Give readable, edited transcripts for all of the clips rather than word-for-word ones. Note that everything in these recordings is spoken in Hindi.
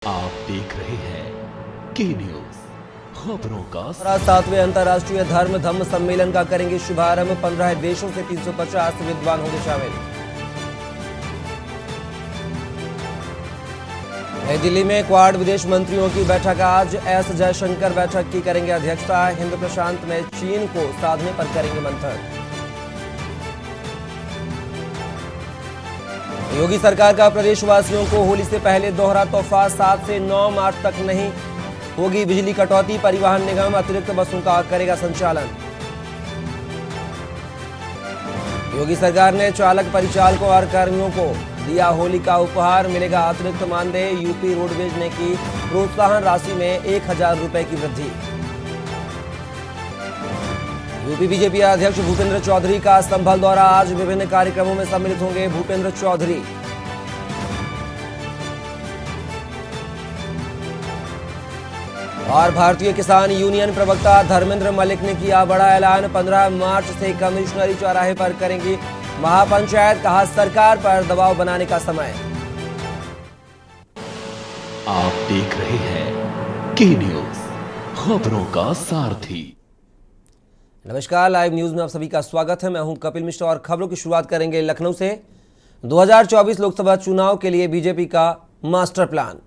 आप देख रहे हैं के न्यूज खबरों का 7वें अंतर्राष्ट्रीय धर्म धम्म सम्मेलन का करेंगे शुभारंभ। 15 देशों से 350 विद्वान होंगे शामिल। नई दिल्ली में क्वाड विदेश मंत्रियों की बैठक आज। एस जयशंकर बैठक की करेंगे अध्यक्षता। हिंद प्रशांत में चीन को साधने पर करेंगे मंथन। योगी सरकार का प्रदेशवासियों को होली से पहले दोहरा तोहफा। 7 से 9 मार्च तक नहीं होगी बिजली कटौती। परिवहन निगम अतिरिक्त बसों का करेगा संचालन। योगी सरकार ने चालक परिचालकों और कर्मियों को दिया होली का उपहार। मिलेगा अतिरिक्त मानदेय। यूपी रोडवेज ने की प्रोत्साहन राशि में 1000 रुपए की वृद्धि। यूपी बीजेपी अध्यक्ष भूपेंद्र चौधरी का संभल दौरा। आज विभिन्न कार्यक्रमों में सम्मिलित होंगे भूपेंद्र चौधरी। और भारतीय किसान यूनियन प्रवक्ता धर्मेंद्र मलिक ने किया बड़ा ऐलान। 15 मार्च से कमिश्नरी चौराहे पर करेंगी महापंचायत। कहा सरकार पर दबाव बनाने का समय। आप देख रहे हैं के न्यूज खबरों का सारथी। नमस्कार, लाइव न्यूज में आप सभी का स्वागत है। मैं हूं कपिल मिश्रा और खबरों की शुरुआत करेंगे लखनऊ से। 2024 लोकसभा चुनाव के लिए बीजेपी का मास्टर प्लान।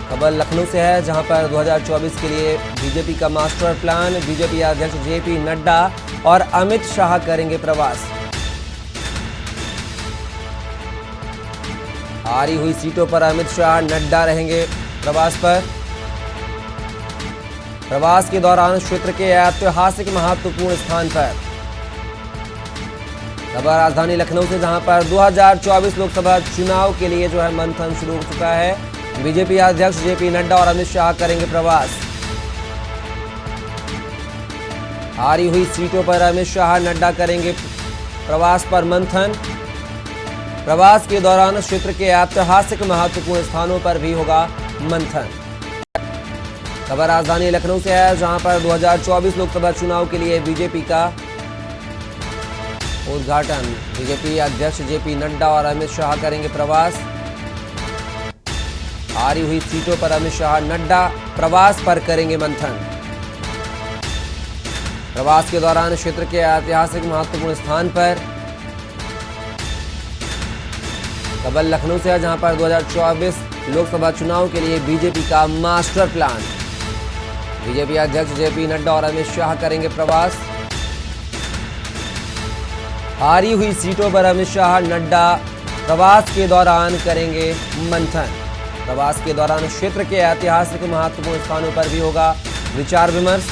खबर लखनऊ से है, जहां पर 2024 के लिए बीजेपी का मास्टर प्लान। बीजेपी अध्यक्ष जेपी नड्डा और अमित शाह करेंगे प्रवास। हारी हुई सीटों पर अमित शाह नड्डा रहेंगे प्रवास पर। प्रवास के दौरान क्षेत्र के ऐतिहासिक महत्वपूर्ण स्थान पर। खबर राजधानी लखनऊ से, जहां पर 2024 लोकसभा चुनाव के लिए जो है मंथन शुरू हो चुका है। बीजेपी अध्यक्ष जेपी नड्डा और अमित शाह करेंगे प्रवास। हारी हुई सीटों पर अमित शाह नड्डा करेंगे प्रवास पर मंथन। प्रवास के दौरान क्षेत्र के ऐतिहासिक महत्वपूर्ण स्थानों पर भी होगा मंथन। खबर राजधानी लखनऊ से है, जहां पर 2024 लोकसभा चुनाव के लिए बीजेपी का उद्घाटन। बीजेपी अध्यक्ष जेपी नड्डा और अमित शाह करेंगे प्रवास। हारी हुई सीटों पर अमित शाह नड्डा प्रवास पर करेंगे मंथन। प्रवास के दौरान क्षेत्र के ऐतिहासिक महत्वपूर्ण स्थान पर। खबर लखनऊ से है, जहां पर 2024 लोकसभा चुनाव के लिए बीजेपी का मास्टर प्लान। बीजेपी अध्यक्ष जेपी नड्डा और अमित शाह करेंगे प्रवास। हारी हुई सीटों पर अमित शाह नड्डा प्रवास के दौरान करेंगे मंथन। प्रवास के दौरान क्षेत्र के ऐतिहासिक महत्वपूर्ण स्थानों पर भी होगा विचार विमर्श।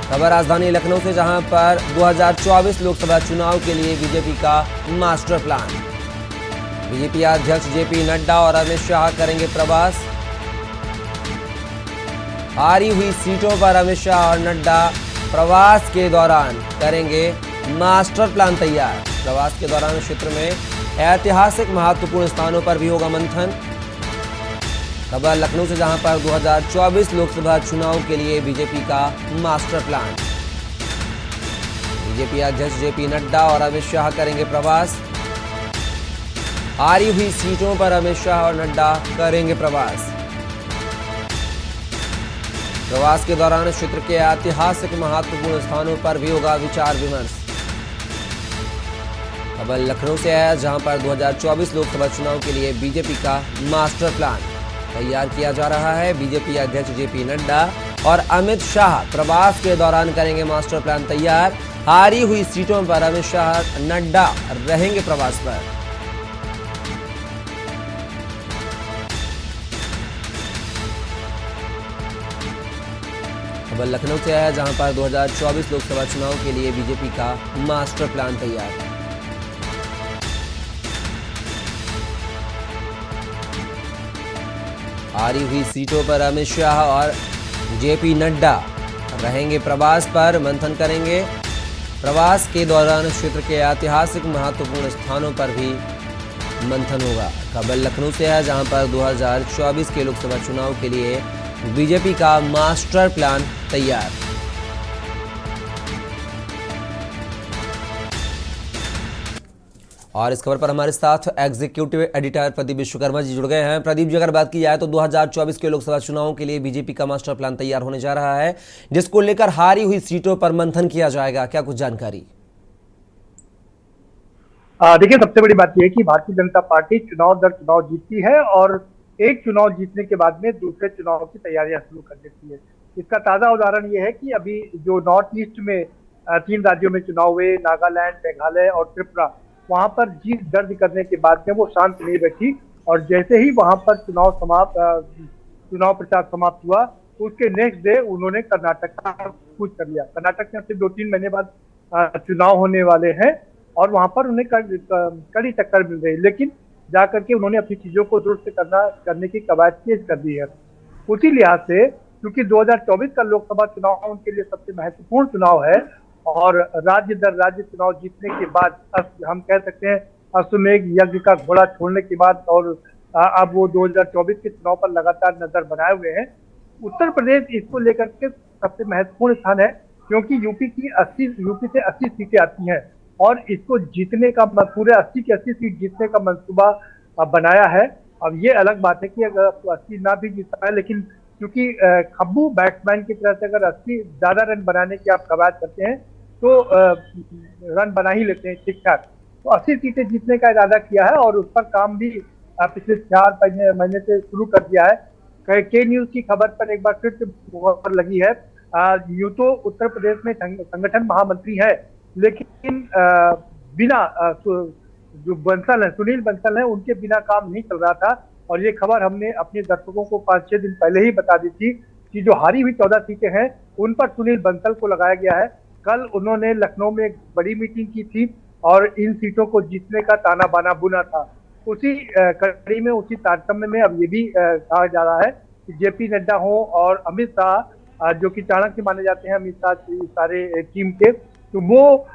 खबर राजधानी लखनऊ से, जहां पर 2024 लोकसभा चुनाव के लिए बीजेपी का मास्टर प्लान। बीजेपी अध्यक्ष जेपी नड्डा और अमित शाह करेंगे प्रवास। हारी हुई सीटों पर अमित शाह और नड्डा प्रवास के दौरान करेंगे मास्टर प्लान तैयार। प्रवास के दौरान क्षेत्र में ऐतिहासिक महत्वपूर्ण स्थानों पर भी होगा मंथन। खबर लखनऊ से, जहां पर 2024 लोकसभा चुनाव के लिए बीजेपी का मास्टर प्लान। बीजेपी अध्यक्ष जेपी नड्डा और अमित शाह करेंगे प्रवास। हारी हुई सीटों पर अमित शाह और नड्डा करेंगे प्रवास। प्रवास के दौरान क्षेत्र के ऐतिहासिक महत्वपूर्ण स्थानों पर भी होगा विचार विमर्श। खबर लखनऊ से है, जहां पर 2024 लोकसभा चुनाव के लिए बीजेपी का मास्टर प्लान तैयार किया जा रहा है। बीजेपी अध्यक्ष जेपी नड्डा और अमित शाह प्रवास के दौरान करेंगे मास्टर प्लान तैयार। हारी हुई सीटों पर अमित शाह नड्डा रहेंगे प्रवास पर। खबर लखनऊ से है, जहां पर 2024 लोकसभा चुनाव के लिए बीजेपी का मास्टर प्लान तैयार। हारी हुई सीटों पर अमित शाह और जेपी नड्डा रहेंगे प्रवास पर मंथन करेंगे। प्रवास के दौरान क्षेत्र के ऐतिहासिक महत्वपूर्ण स्थानों पर भी मंथन होगा। खबर लखनऊ से है, जहां पर 2024 के लोकसभा चुनाव के लिए बीजेपी का मास्टर प्लान तैयार। और इस खबर पर हमारे साथ एग्जीक्यूटिव एडिटर प्रदीप विश्वकर्मा जी जुड़ गए हैं। प्रदीप जी, अगर बात की जाए तो 2024 के लोकसभा चुनावों के लिए बीजेपी का मास्टर प्लान तैयार होने जा रहा है, जिसको लेकर हारी हुई सीटों पर मंथन किया जाएगा, क्या कुछ जानकारी? देखिए, सबसे बड़ी बात यह है कि भारतीय जनता पार्टी चुनाव दर चुनाव जीतती है और एक चुनाव जीतने के बाद में दूसरे चुनाव की तैयारियां शुरू कर देती है। इसका ताजा उदाहरण यह है कि अभी जो नॉर्थ ईस्ट में 3 राज्यों में चुनाव हुए, नागालैंड, मेघालय और त्रिपुरा, वहां पर जीत दर्ज करने के बाद में वो शांत नहीं बैठी और जैसे ही वहां पर चुनाव प्रचार समाप्त हुआ, उसके नेक्स्ट डे उन्होंने कर्नाटक का कूच कर लिया। कर्नाटक में सिर्फ 2-3 महीने बाद चुनाव होने वाले हैं और वहां पर उन्हें कड़ी टक्कर मिल रही है, लेकिन जाकर के उन्होंने अपनी चीजों को दुरुस्त करने की कवायद तेज कर दी है। उसी लिहाज से क्योंकि 2024 का लोकसभा चुनाव उनके लिए सबसे महत्वपूर्ण चुनाव है और राज्य दर राज्य चुनाव जीतने के बाद हम कह सकते हैं अश्वमेध यज्ञ का घोड़ा छोड़ने के बाद और अब वो 2024 के चुनाव पर लगातार नजर बनाए हुए हैं। उत्तर प्रदेश इसको लेकर के सबसे महत्वपूर्ण स्थान है क्योंकि यूपी से 80 सीटें आती हैं और इसको जीतने का पूरे 80 की 80 सीट जीतने का मंसूबा बनाया है। अब ये अलग बात है कि अगर 80 ना भी जीत पाए, लेकिन क्योंकि खब्बू बैट्समैन की तरह से अगर 80 ज्यादा रन बनाने की आप कवायद करते हैं तो रन बना ही लेते हैं ठीक ठाक। तो 80 सीटें जीतने का इरादा किया है और उस पर काम भी पिछले 4 महीने से शुरू कर दिया है। के न्यूज की खबर पर एक बार फिर से लगी है। यूं तो उत्तर प्रदेश में संगठन महामंत्री है, लेकिन बिना जो बंसल है, सुनील बंसल है, उनके बिना काम नहीं चल रहा था और ये खबर हमने अपने दर्शकों को 5-6 दिन पहले ही बता दी थी कि जो हारी हुई 14 सीटें हैं उन पर सुनील बंसल को लगाया गया है। कल उन्होंने लखनऊ में एक बड़ी मीटिंग की थी और इन सीटों को जीतने का ताना बाना बुना था। उसी कड़ी में, उसी तारतम्य में अब ये भी कहा जा रहा है कि जेपी नड्डा हो और अमित शाह, जो कि चाणक्य माने जाते हैं अमित शाह की सारे टीम के, तो वो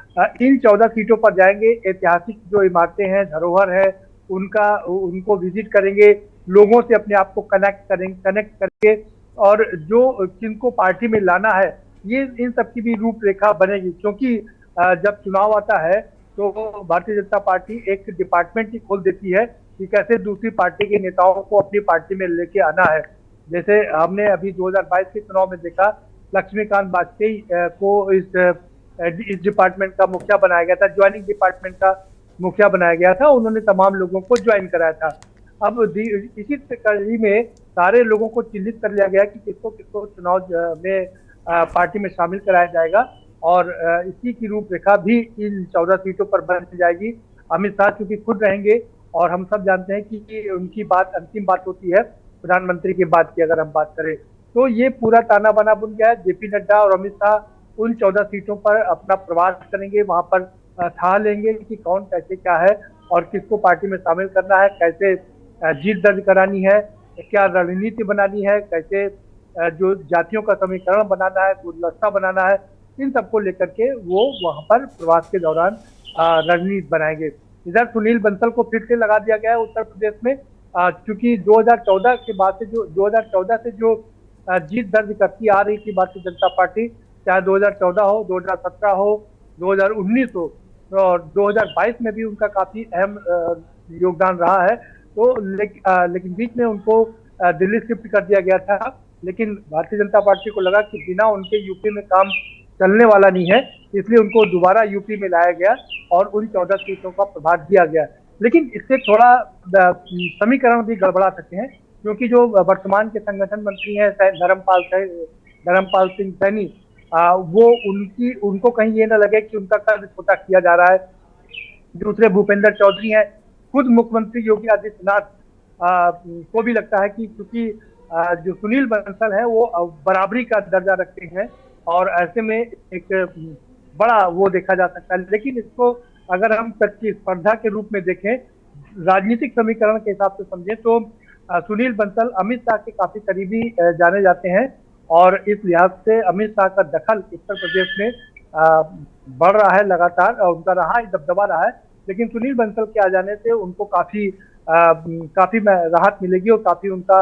इन 14 सीटों पर जाएंगे। ऐतिहासिक जो इमारतें हैं, धरोहर है, उनको विजिट करेंगे, लोगों से अपने आप को कनेक्ट करेंगे और जो जिनको पार्टी में लाना है ये इन सब की भी रूपरेखा बनेगी। क्योंकि जब चुनाव आता है तो भारतीय जनता पार्टी एक डिपार्टमेंट ही खोल देती है कि कैसे दूसरी पार्टी के नेताओं को अपनी पार्टी में लेके आना है। जैसे हमने अभी 2022 के चुनाव में देखा, लक्ष्मीकांत वाजपेयी को इस डिपार्टमेंट का मुखिया बनाया गया था, ज्वाइनिंग डिपार्टमेंट का मुखिया बनाया गया था। उन्होंने तमाम लोगों को ज्वाइन कराया था। अब इसी कड़ी में सारे लोगों को चिन्हित कर लिया गया कि किसको किसको चुनाव में पार्टी में शामिल कराया जाएगा और इसी की रूपरेखा भी इन 14 सीटों पर बन जाएगी। अमित शाह चूंकि खुद रहेंगे और हम सब जानते हैं कि उनकी बात अंतिम बात होती है प्रधानमंत्री की बात की अगर हम बात करें, तो ये पूरा ताना बाना बुन गया है। जेपी नड्डा और अमित शाह उन 14 सीटों पर अपना प्रवास करेंगे, वहां पर था लेंगे कि कौन कैसे क्या है और किसको पार्टी में शामिल करना है, कैसे जीत दर्ज करानी है, क्या रणनीति बनानी है, कैसे जो जातियों का समीकरण बनाना है, गुलदस्ता बनाना है, इन सबको लेकर के वो वहां पर प्रवास के दौरान रणनीति बनाएंगे। इधर सुनील बंसल को फिर से लगा दिया गया है उत्तर प्रदेश में, क्योंकि 2014 के बाद से जो जीत दर्ज करती आ रही थी भारतीय जनता पार्टी, चाहे 2014 हो, 2017 हो, 2019 हो और 2022 में भी उनका काफी अहम योगदान रहा है। तो लेकिन बीच में उनको दिल्ली शिफ्ट कर दिया गया था, लेकिन भारतीय जनता पार्टी को लगा कि बिना उनके यूपी में काम चलने वाला नहीं है, इसलिए उनको दोबारा यूपी में लाया गया और उन 14 सीटों का प्रभार दिया गया। लेकिन इससे थोड़ा समीकरण भी गड़बड़ा सकते हैं, क्योंकि जो वर्तमान के संगठन मंत्री हैं धर्मपाल सिंह सैनी, वो उनको कहीं ये ना लगे कि उनका कद छोटा किया जा रहा है। दूसरे भूपेंद्र चौधरी हैं, खुद मुख्यमंत्री योगी आदित्यनाथ को भी लगता है कि क्योंकि जो सुनील बंसल है वो बराबरी का दर्जा रखते हैं और ऐसे में एक बड़ा वो देखा जा सकता है। लेकिन इसको अगर हम प्रतिस्पर्धा के रूप में देखें, राजनीतिक समीकरण के हिसाब से समझें, तो सुनील बंसल अमित शाह के काफी करीबी जाने जाते हैं और इस लिहाज से अमित शाह का दखल उत्तर प्रदेश में बढ़ रहा है लगातार और उनका दबदबा रहा है। लेकिन सुनील बंसल के आ जाने से उनको काफी राहत मिलेगी और काफी उनका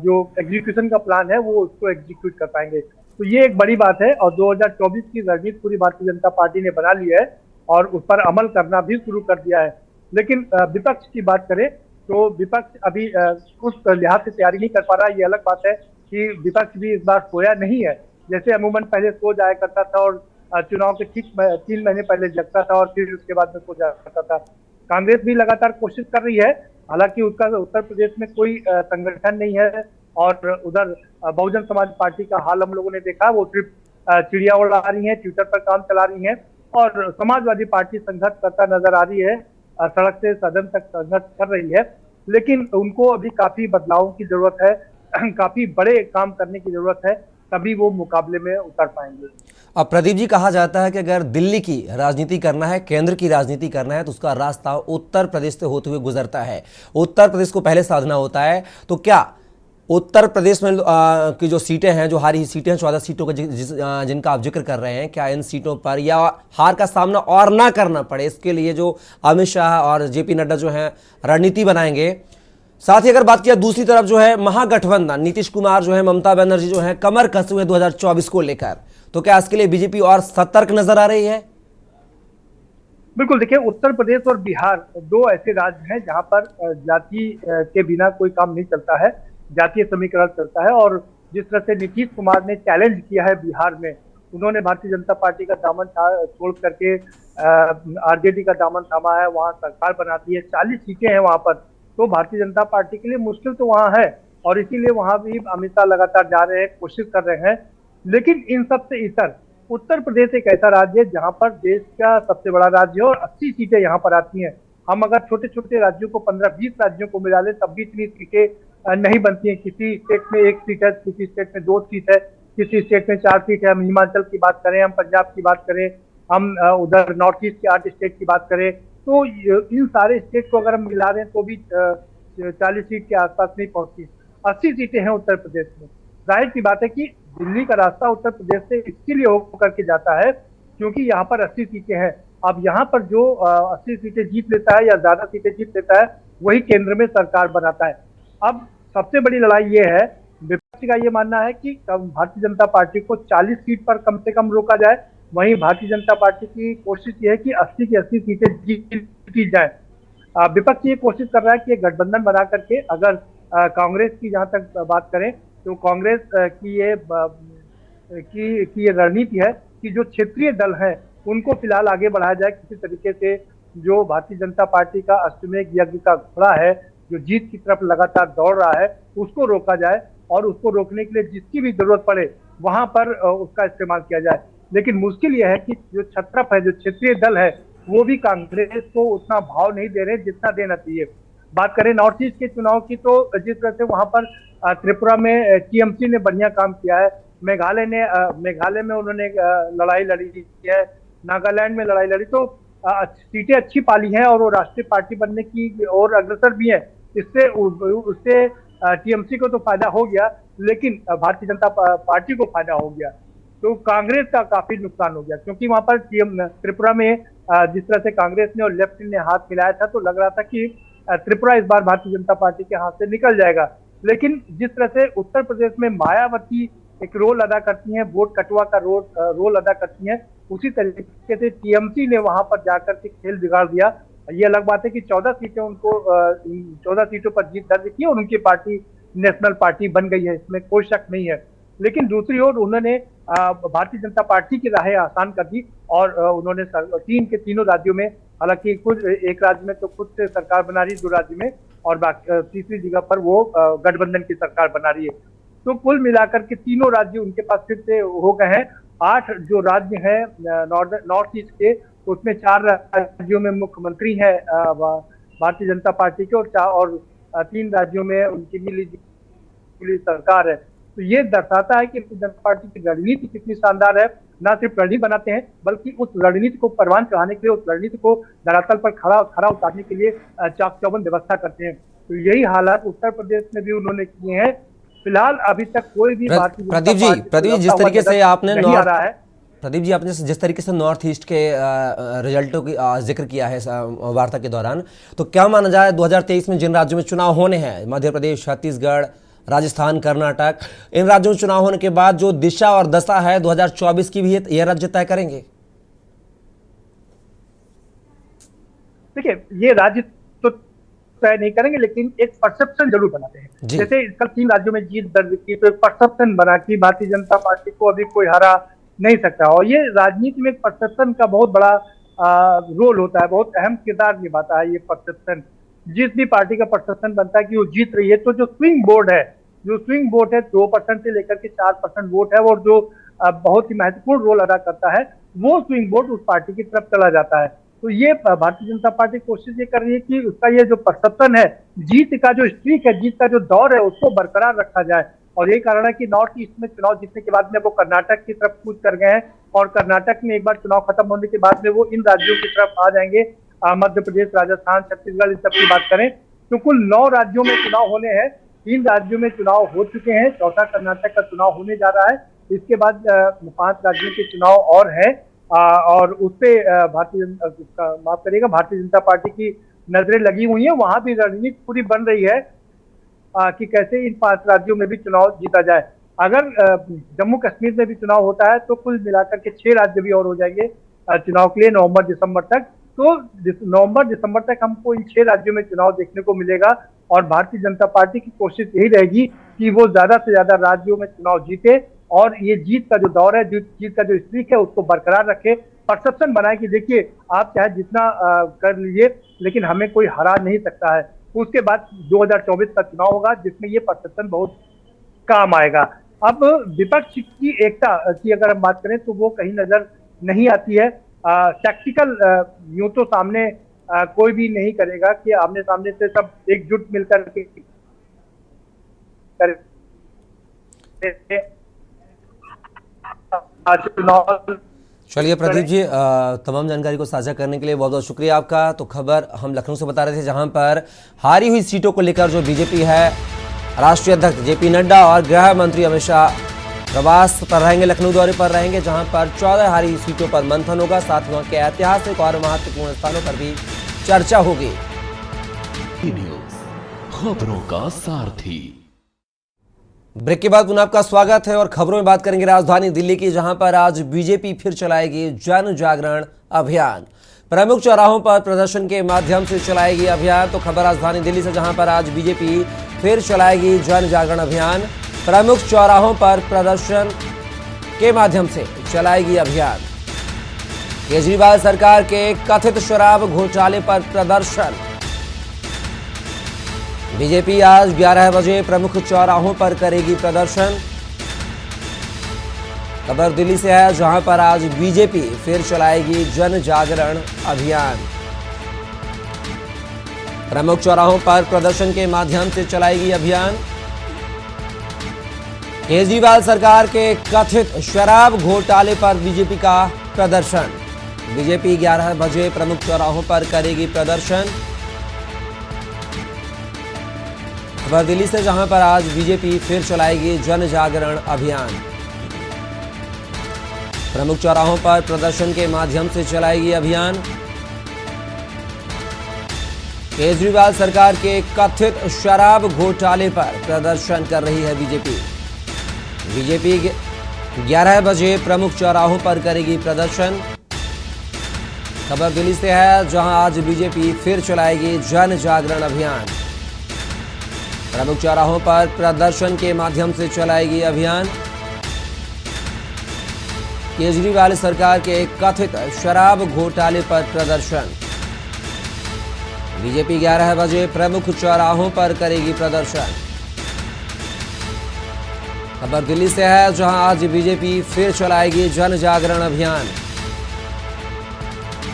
जो एग्जीक्यूशन का प्लान है वो उसको एग्जीक्यूट कर पाएंगे। तो ये एक बड़ी बात है और 2024 की रणनीति पूरी भारतीय जनता पार्टी ने बना ली है और उस पर अमल करना भी शुरू कर दिया है। लेकिन विपक्ष की बात करें तो विपक्ष अभी उस लिहाज से तैयारी नहीं कर पा रहा। ये अलग बात है कि विपक्ष भी इस बार सोया नहीं है। जैसे अमूमन पहले सो जाया करता था और चुनाव के ठीक 3 महीने पहले जगता था और फिर उसके बाद में सो जाया करता था। कांग्रेस भी लगातार कोशिश कर रही है, हालांकि उसका उत्तर प्रदेश में कोई संगठन नहीं है। और उधर बहुजन समाज पार्टी का हाल हम लोगों ने देखा, वो सिर्फ चिड़िया उड़ा रही है, ट्विटर पर काम चला रही है। और समाजवादी पार्टी संघर्ष करता नजर आ रही है, सड़क से सदन तक संघर्ष कर रही है। लेकिन उनको अभी काफी बदलाव की जरूरत है, काफी बड़े काम करने की जरूरत है, तभी वो मुकाबले में उतर पाएंगे। अब प्रदीप जी, कहा जाता है कि अगर दिल्ली की राजनीति करना है, केंद्र की राजनीति करना है, तो उसका रास्ता उत्तर प्रदेश से होते हुए गुजरता है। उत्तर प्रदेश को पहले साधना होता है। तो क्या उत्तर प्रदेश में की जो सीटें हैं, जो हारी सीटें हैं, 14 सीटों का जिनका आप जिक्र कर रहे हैं, क्या इन सीटों पर या हार का सामना और ना करना पड़े, इसके लिए जो अमित शाह और जेपी नड्डा जो हैं रणनीति बनाएंगे? साथ ही अगर बात किया दूसरी तरफ जो है महागठबंधन, नीतीश कुमार जो है, ममता बनर्जी जो है, कमर कसे हुए 2024 को लेकर, तो क्या इसके लिए बीजेपी और सतर्क नजर आ रही है? बिल्कुल, देखिए उत्तर प्रदेश और बिहार दो ऐसे राज्य हैं जहां पर जाति के बिना कोई काम नहीं चलता है, जातीय समीकरण चलता है। और जिस तरह से नीतीश कुमार ने चैलेंज किया है बिहार में, उन्होंने भारतीय जनता पार्टी का दामन छोड़ करके आरजेडी का दामन थामा है, वहां सरकार बनाती है, 40 सीटें हैं वहां पर। तो भारतीय जनता पार्टी के लिए मुश्किल तो वहां है और इसीलिए वहां भी अमित शाह लगातार जा रहे हैं, कोशिश कर रहे हैं। लेकिन इन सबसे इतर उत्तर प्रदेश एक ऐसा राज्य है जहां पर देश का सबसे बड़ा राज्य है और 80 सीटें यहाँ पर आती हैं। हम अगर छोटे छोटे राज्यों को 15-20 राज्यों को मिला लें तब भी इतनी सीटें नहीं बनती हैं। किसी स्टेट में 1 सीट है, किसी स्टेट में 2 सीट है, किसी स्टेट में 4 सीट है। हम हिमाचल की बात करें, हम पंजाब की बात करें, हम उधर नॉर्थ ईस्ट के 8 स्टेट की बात करें, तो इन सारे स्टेट को अगर हम मिला दें तो भी 40 सीट के आसपास नहीं पहुंचती। 80 सीटें हैं उत्तर प्रदेश में। जाहिर सी बात है कि दिल्ली का रास्ता उत्तर प्रदेश से इसीलिए होकर के जाता है क्योंकि यहाँ पर 80 सीटें हैं। अब यहाँ पर जो 80 सीटें जीत लेता है या ज्यादा सीटें जीत लेता है, वही केंद्र में सरकार बनाता है। अब सबसे बड़ी लड़ाई ये है, विपक्ष का ये मानना है कि भारतीय जनता पार्टी को 40 सीट पर कम से कम रोका जाए, वहीं भारतीय जनता पार्टी की कोशिश ये है कि 80 की 80 सीटें जीती जाए। विपक्ष ये कोशिश कर रहा है कि गठबंधन बना करके, अगर कांग्रेस की जहां तक बात करें तो कांग्रेस की ये रणनीति है कि जो क्षेत्रीय दल हैं उनको फिलहाल आगे बढ़ाया जाए किसी तरीके से। जो भारतीय जनता पार्टी का अश्वमेध यज्ञ का घोड़ा है, जो जीत की तरफ लगातार दौड़ रहा है, उसको रोका जाए और उसको रोकने के लिए जिसकी भी जरूरत पड़े वहां पर उसका इस्तेमाल किया जाए। लेकिन मुश्किल यह है कि जो छत्रप है, जो क्षेत्रीय दल है, वो भी कांग्रेस को उतना भाव नहीं दे रहे जितना देना चाहिए। बात करें नॉर्थ ईस्ट के चुनाव की तो जिस तरह से वहां पर त्रिपुरा में टीएमसी ने बढ़िया काम किया है, मेघालय में उन्होंने लड़ाई लड़ी है, नागालैंड में लड़ाई लड़ी, तो सीटें अच्छी पाली हैं और वो राष्ट्रीय पार्टी बनने की ओर अग्रसर भी है। उससे टीएमसी को तो फायदा हो गया, लेकिन भारतीय जनता पार्टी को फायदा हो गया। तो कांग्रेस का काफी नुकसान हो गया क्योंकि वहां पर त्रिपुरा में जिस तरह से कांग्रेस ने और लेफ्ट ने हाथ मिलाया था तो लग रहा था कि त्रिपुरा इस बार भारतीय जनता पार्टी के हाथ से निकल जाएगा। लेकिन जिस तरह से उत्तर प्रदेश में मायावती एक रोल अदा करती हैं, वोट कटवा का रोल अदा करती हैं, उसी तरीके से टीएमसी ने वहां पर जाकर के खेल बिगाड़ दिया। ये अलग बात है कि 14 सीटें उनको 14 सीटों पर जीत दर्ज की और उनकी पार्टी नेशनल पार्टी बन गई है, इसमें कोई शक नहीं है। लेकिन दूसरी ओर उन्होंने भारतीय जनता पार्टी की राहें आसान कर दी और उन्होंने तीनों राज्यों में, हालांकि कुछ एक राज्य में तो खुद से सरकार बना रही है, 2 राज्य में, और बाकी तीसरी जगह पर वो गठबंधन की सरकार बना रही है। तो कुल मिलाकर के तीनों राज्य उनके पास फिर से हो गए हैं। 8 जो राज्य हैं नॉर्थ ईस्ट के, उसमें 4 राज्यों में मुख्यमंत्री हैं भारतीय जनता पार्टी के और 3 राज्यों में उनकी मिली सरकार है। तो ये दर्शाता है कि जनता पार्टी की रणनीति कितनी शानदार है। ना सिर्फ रणनीति बनाते हैं बल्कि उस रणनीति को परवान चढ़ाने के लिए, उस रणनीति को धरातल पर खड़ा उतारने के लिए चाक चौबंद व्यवस्था करते हैं। तो यही हालात उत्तर प्रदेश में भी उन्होंने किए हैं। फिलहाल अभी तक कोई भी प्रदीप जी जिस तरीके से आपने प्रदीप जी आपने जिस तरीके से नॉर्थ ईस्ट के रिजल्टों की जिक्र किया है वार्ता के दौरान, तो क्या माना जाए 2023 में जिन राज्यों में चुनाव होने हैं, मध्य प्रदेश, छत्तीसगढ़, राजस्थान, कर्नाटक, इन राज्यों में चुनाव होने के बाद जो दिशा और दशा है 2024 की भी ये राज्य तय करेंगे? देखिए, ये राज्य तो तय नहीं करेंगे, लेकिन एक परसेप्शन जरूर बनाते हैं। जी। जैसे कल 3 राज्यों में जीत दर्ज की, तो एक परसेप्शन बना कि भारतीय जनता पार्टी को अभी कोई हरा नहीं सकता। और ये राजनीति में एक परसेप्शन का बहुत बड़ा रोल होता है, बहुत अहम किरदार निभाता है ये परसेप्शन। जिस भी पार्टी का परसेप्शन बनता है कि वो जीत रही है, तो जो स्विंग वोट है 2% से लेकर के 4% वोट है, और जो बहुत ही महत्वपूर्ण रोल अदा करता है, वो स्विंग वोट उस पार्टी की तरफ चला जाता है। तो ये भारतीय जनता पार्टी कोशिश ये कर रही है कि उसका ये जो परसेप्शन है, जीत का जो स्ट्रीक है, जीत का जो दौर है, उसको बरकरार रखा जाए। और यही कारण है कि नॉर्थ ईस्ट में चुनाव जीतने के बाद में वो कर्नाटक की तरफ कूच कर गए हैं, और कर्नाटक में एक बार चुनाव खत्म होने के बाद में वो इन राज्यों की तरफ आ जाएंगे। मध्य प्रदेश, राजस्थान, छत्तीसगढ़, इन सब की बात करें तो कुल 9 राज्यों में चुनाव होने हैं। 3 राज्यों में चुनाव हो चुके हैं, चौथा कर्नाटक का चुनाव होने जा रहा है। इसके बाद 5 राज्यों के चुनाव और है, और उस पे भारतीय जनता पार्टी की नजरें लगी हुई है। वहां भी रणनीति पूरी बन रही है कि कैसे इन 5 राज्यों में भी चुनाव जीता जाए। अगर जम्मू कश्मीर में भी चुनाव होता है तो कुल मिलाकर के 6 राज्य भी और हो जाएंगे चुनाव के लिए नवंबर दिसंबर तक। तो नवंबर दिसंबर तक हमको इन 6 राज्यों में चुनाव देखने को मिलेगा, और भारतीय जनता पार्टी की कोशिश यही रहेगी कि वो ज्यादा से ज्यादा राज्यों में चुनाव जीते, और ये जीत का जो दौर है, जीत का जो स्ट्रीक है, उसको बरकरार रखे। परसेप्शन बनाए कि देखिए, आप चाहे जितना कर लीजिए, लेकिन हमें कोई हरा नहीं सकता है। उसके बाद 2024 का चुनाव होगा, जिसमें ये परसेप्शन बहुत काम आएगा। अब विपक्ष की एकता की अगर हम बात करें तो वो कहीं नजर नहीं आती है। टैक्टिकल यूं तो सामने कोई भी नहीं करेगा कि आमने सामने से सब एकजुट मिलकर के चुनाव। चलिए प्रदीप जी, तमाम जानकारी को साझा करने के लिए बहुत बहुत शुक्रिया आपका। तो खबर हम लखनऊ से बता रहे थे, जहां पर हारी हुई सीटों को लेकर जो बीजेपी है, राष्ट्रीय अध्यक्ष जेपी नड्डा और गृह मंत्री अमित शाह प्रवास पर रहेंगे, लखनऊ दौरे पर रहेंगे, जहां पर 14 हारी सीटों पर मंथन होगा। साथ ही वहां के ऐतिहासिक और महत्वपूर्ण स्थानों पर भी चर्चा होगी। न्यूज़, खबरों का सारथी। ब्रेक के बाद पुनः आपका स्वागत है, और खबरों में बात करेंगे राजधानी दिल्ली की, जहां पर आज बीजेपी फिर चलाएगी जन जागरण अभियान। प्रमुख चौराहों पर प्रदर्शन के माध्यम से चलाएगी अभियान। तो खबर राजधानी दिल्ली से, जहां पर आज बीजेपी फिर चलाएगी जन जागरण अभियान। प्रमुख चौराहों पर प्रदर्शन के माध्यम से चलाएगी अभियान। केजरीवाल सरकार के कथित शराब घोटाले पर प्रदर्शन। बीजेपी आज 11 बजे प्रमुख चौराहों पर करेगी प्रदर्शन। खबर दिल्ली से है, जहां पर आज बीजेपी फिर चलाएगी जन जागरण अभियान। प्रमुख चौराहों पर प्रदर्शन के माध्यम से चलाएगी अभियान। केजरीवाल सरकार के कथित शराब घोटाले पर बीजेपी का प्रदर्शन। बीजेपी 11 बजे प्रमुख चौराहों पर करेगी प्रदर्शन। खबर दिल्ली से, जहां पर आज बीजेपी फिर चलाएगी जन जागरण अभियान। प्रमुख चौराहों पर प्रदर्शन के माध्यम से चलाएगी अभियान। केजरीवाल सरकार के कथित शराब घोटाले पर प्रदर्शन कर रही है बीजेपी। बीजेपी 11 बजे प्रमुख चौराहों पर करेगी प्रदर्शन। खबर दिल्ली से है, जहां आज बीजेपी फिर चलाएगी जन जागरण अभियान। प्रमुख चौराहों पर प्रदर्शन के माध्यम से चलाएगी अभियान। केजरीवाल सरकार के कथित शराब घोटाले पर प्रदर्शन। बीजेपी 11 बजे प्रमुख चौराहों पर करेगी प्रदर्शन। खबर दिल्ली से है, जहां आज बीजेपी फिर चलाएगी जन जागरण अभियान।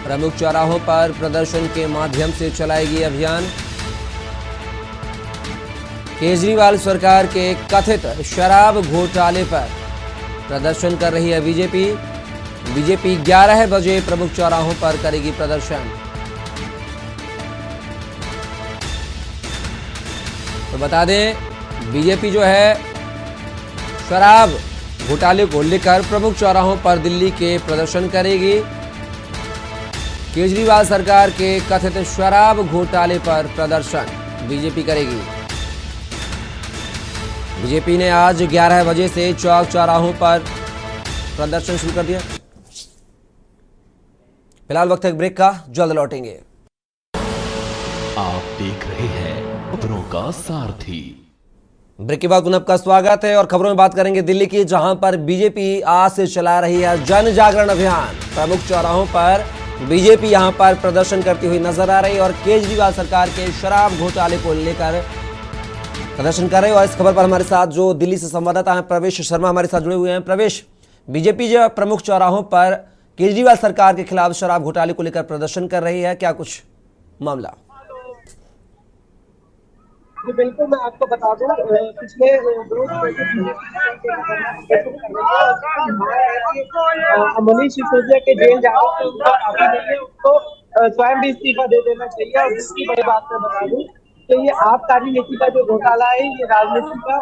प्रमुख चौराहों पर प्रदर्शन के माध्यम से चलाएगी अभियान। केजरीवाल सरकार के कथित शराब घोटाले पर प्रदर्शन कर रही है बीजेपी। बीजेपी 11 बजे प्रमुख चौराहों पर करेगी प्रदर्शन। तो बता दें, बीजेपी जो है शराब घोटाले को लेकर प्रमुख चौराहों पर दिल्ली के प्रदर्शन करेगी। केजरीवाल सरकार के कथित शराब घोटाले पर प्रदर्शन बीजेपी करेगी। बीजेपी ने आज 11 बजे से चौक चौराहों पर प्रदर्शन शुरू कर दिया। फिलहाल वक्त है ब्रेक का, जल्द लौटेंगे। देख रहे हैं खबरों का सारथी। ब्रेक के बाद पुनः आपका स्वागत है और खबरों में बात करेंगे दिल्ली की, जहां पर बीजेपी आज से चला रही है जन जागरण अभियान। प्रमुख चौराहों पर बीजेपी यहां पर प्रदर्शन करती हुई नजर आ रही है और केजरीवाल सरकार के शराब घोटाले को लेकर प्रदर्शन कर रहे हैं। और इस खबर पर हमारे साथ जो दिल्ली से संवाददाता हैं प्रवेश शर्मा हमारे साथ जुड़े हुए हैं। प्रवेश, बीजेपी जो प्रमुख चौराहों पर केजरीवाल सरकार के खिलाफ शराब घोटाले को लेकर प्रदर्शन कर रही है, क्या कुछ मामला? जी बिल्कुल, मैं आपको बता दूं पिछले रोज मनीष सिसोदिया के जेल जाने से उनका काफी नहीं है, उनको स्वयं भी इस्तीफा दे देना चाहिए। और दूसरी बड़ी बात मैं बता दूं कि ये आबकारी नीति का जो घोटाला है ये राजनीति का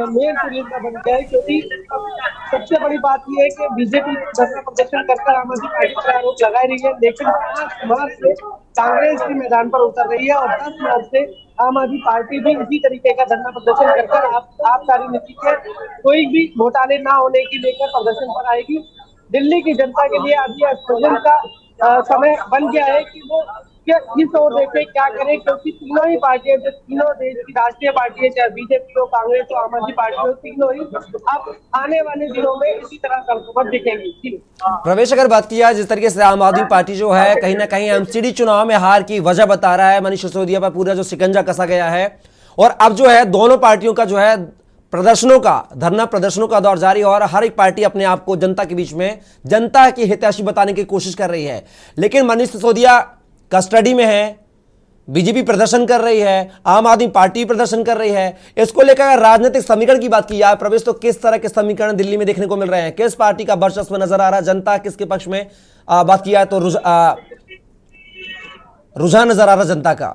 मेन सिलेंडर बन गया है, क्योंकि सबसे बड़ी बात यह है कि बीजेपी धरना प्रदर्शन करकर आम आदमी पार्टी पर आरोप लगा रही है, लेकिन 5 मार्च से कांग्रेस भी मैदान पर उतर रही है और 10 मार्च से आम आदमी पार्टी भी इसी तरीके का धरना प्रदर्शन कर आबकारी नीति के कोई भी घोटाले ना होने की लेकर प्रदर्शन पर आएगी। दिल्ली की जनता के लिए अभी आश्वासन का समय बन गया है कि वो इस ओर देखे क्या करें, क्योंकि तीनों ही पार्टियां, जो तीनों देश की राष्ट्रीय पार्टियां, चाहे बीजेपी हो, कांग्रेस हो, आम आदमी पार्टी हो, तीनों ही अब आने वाले दिनों में इसी तरह कर्तव्य दिखेंगी। प्रवेश, अगर बात किया जिस तरीके से आम आदमी पार्टी जो है कहीं ना कहीं एमसीडी चुनाव में हार की वजह बता रहा है, मनीष सिसोदिया पर पूरा जो शिकंजा कसा गया है और अब जो है दोनों पार्टियों का जो है प्रदर्शनों का, धरना प्रदर्शनों का दौर जारी और हर एक पार्टी अपने आप को जनता के बीच में, जनता की हितैषी बताने की कोशिश कर रही है। लेकिन मनीष सिसोदिया कस्टडी में है, बीजेपी प्रदर्शन कर रही है, आम आदमी पार्टी प्रदर्शन कर रही है। इसको लेकर राजनीतिक समीकरण की बात की जाए प्रवेश, तो किस तरह के समीकरण दिल्ली में देखने को मिल रहे हैं? किस पार्टी का वर्चस्व नजर आ रहा है? जनता किसके पक्ष में? बात की जाए तो रुझान नजर आ रहा जनता का।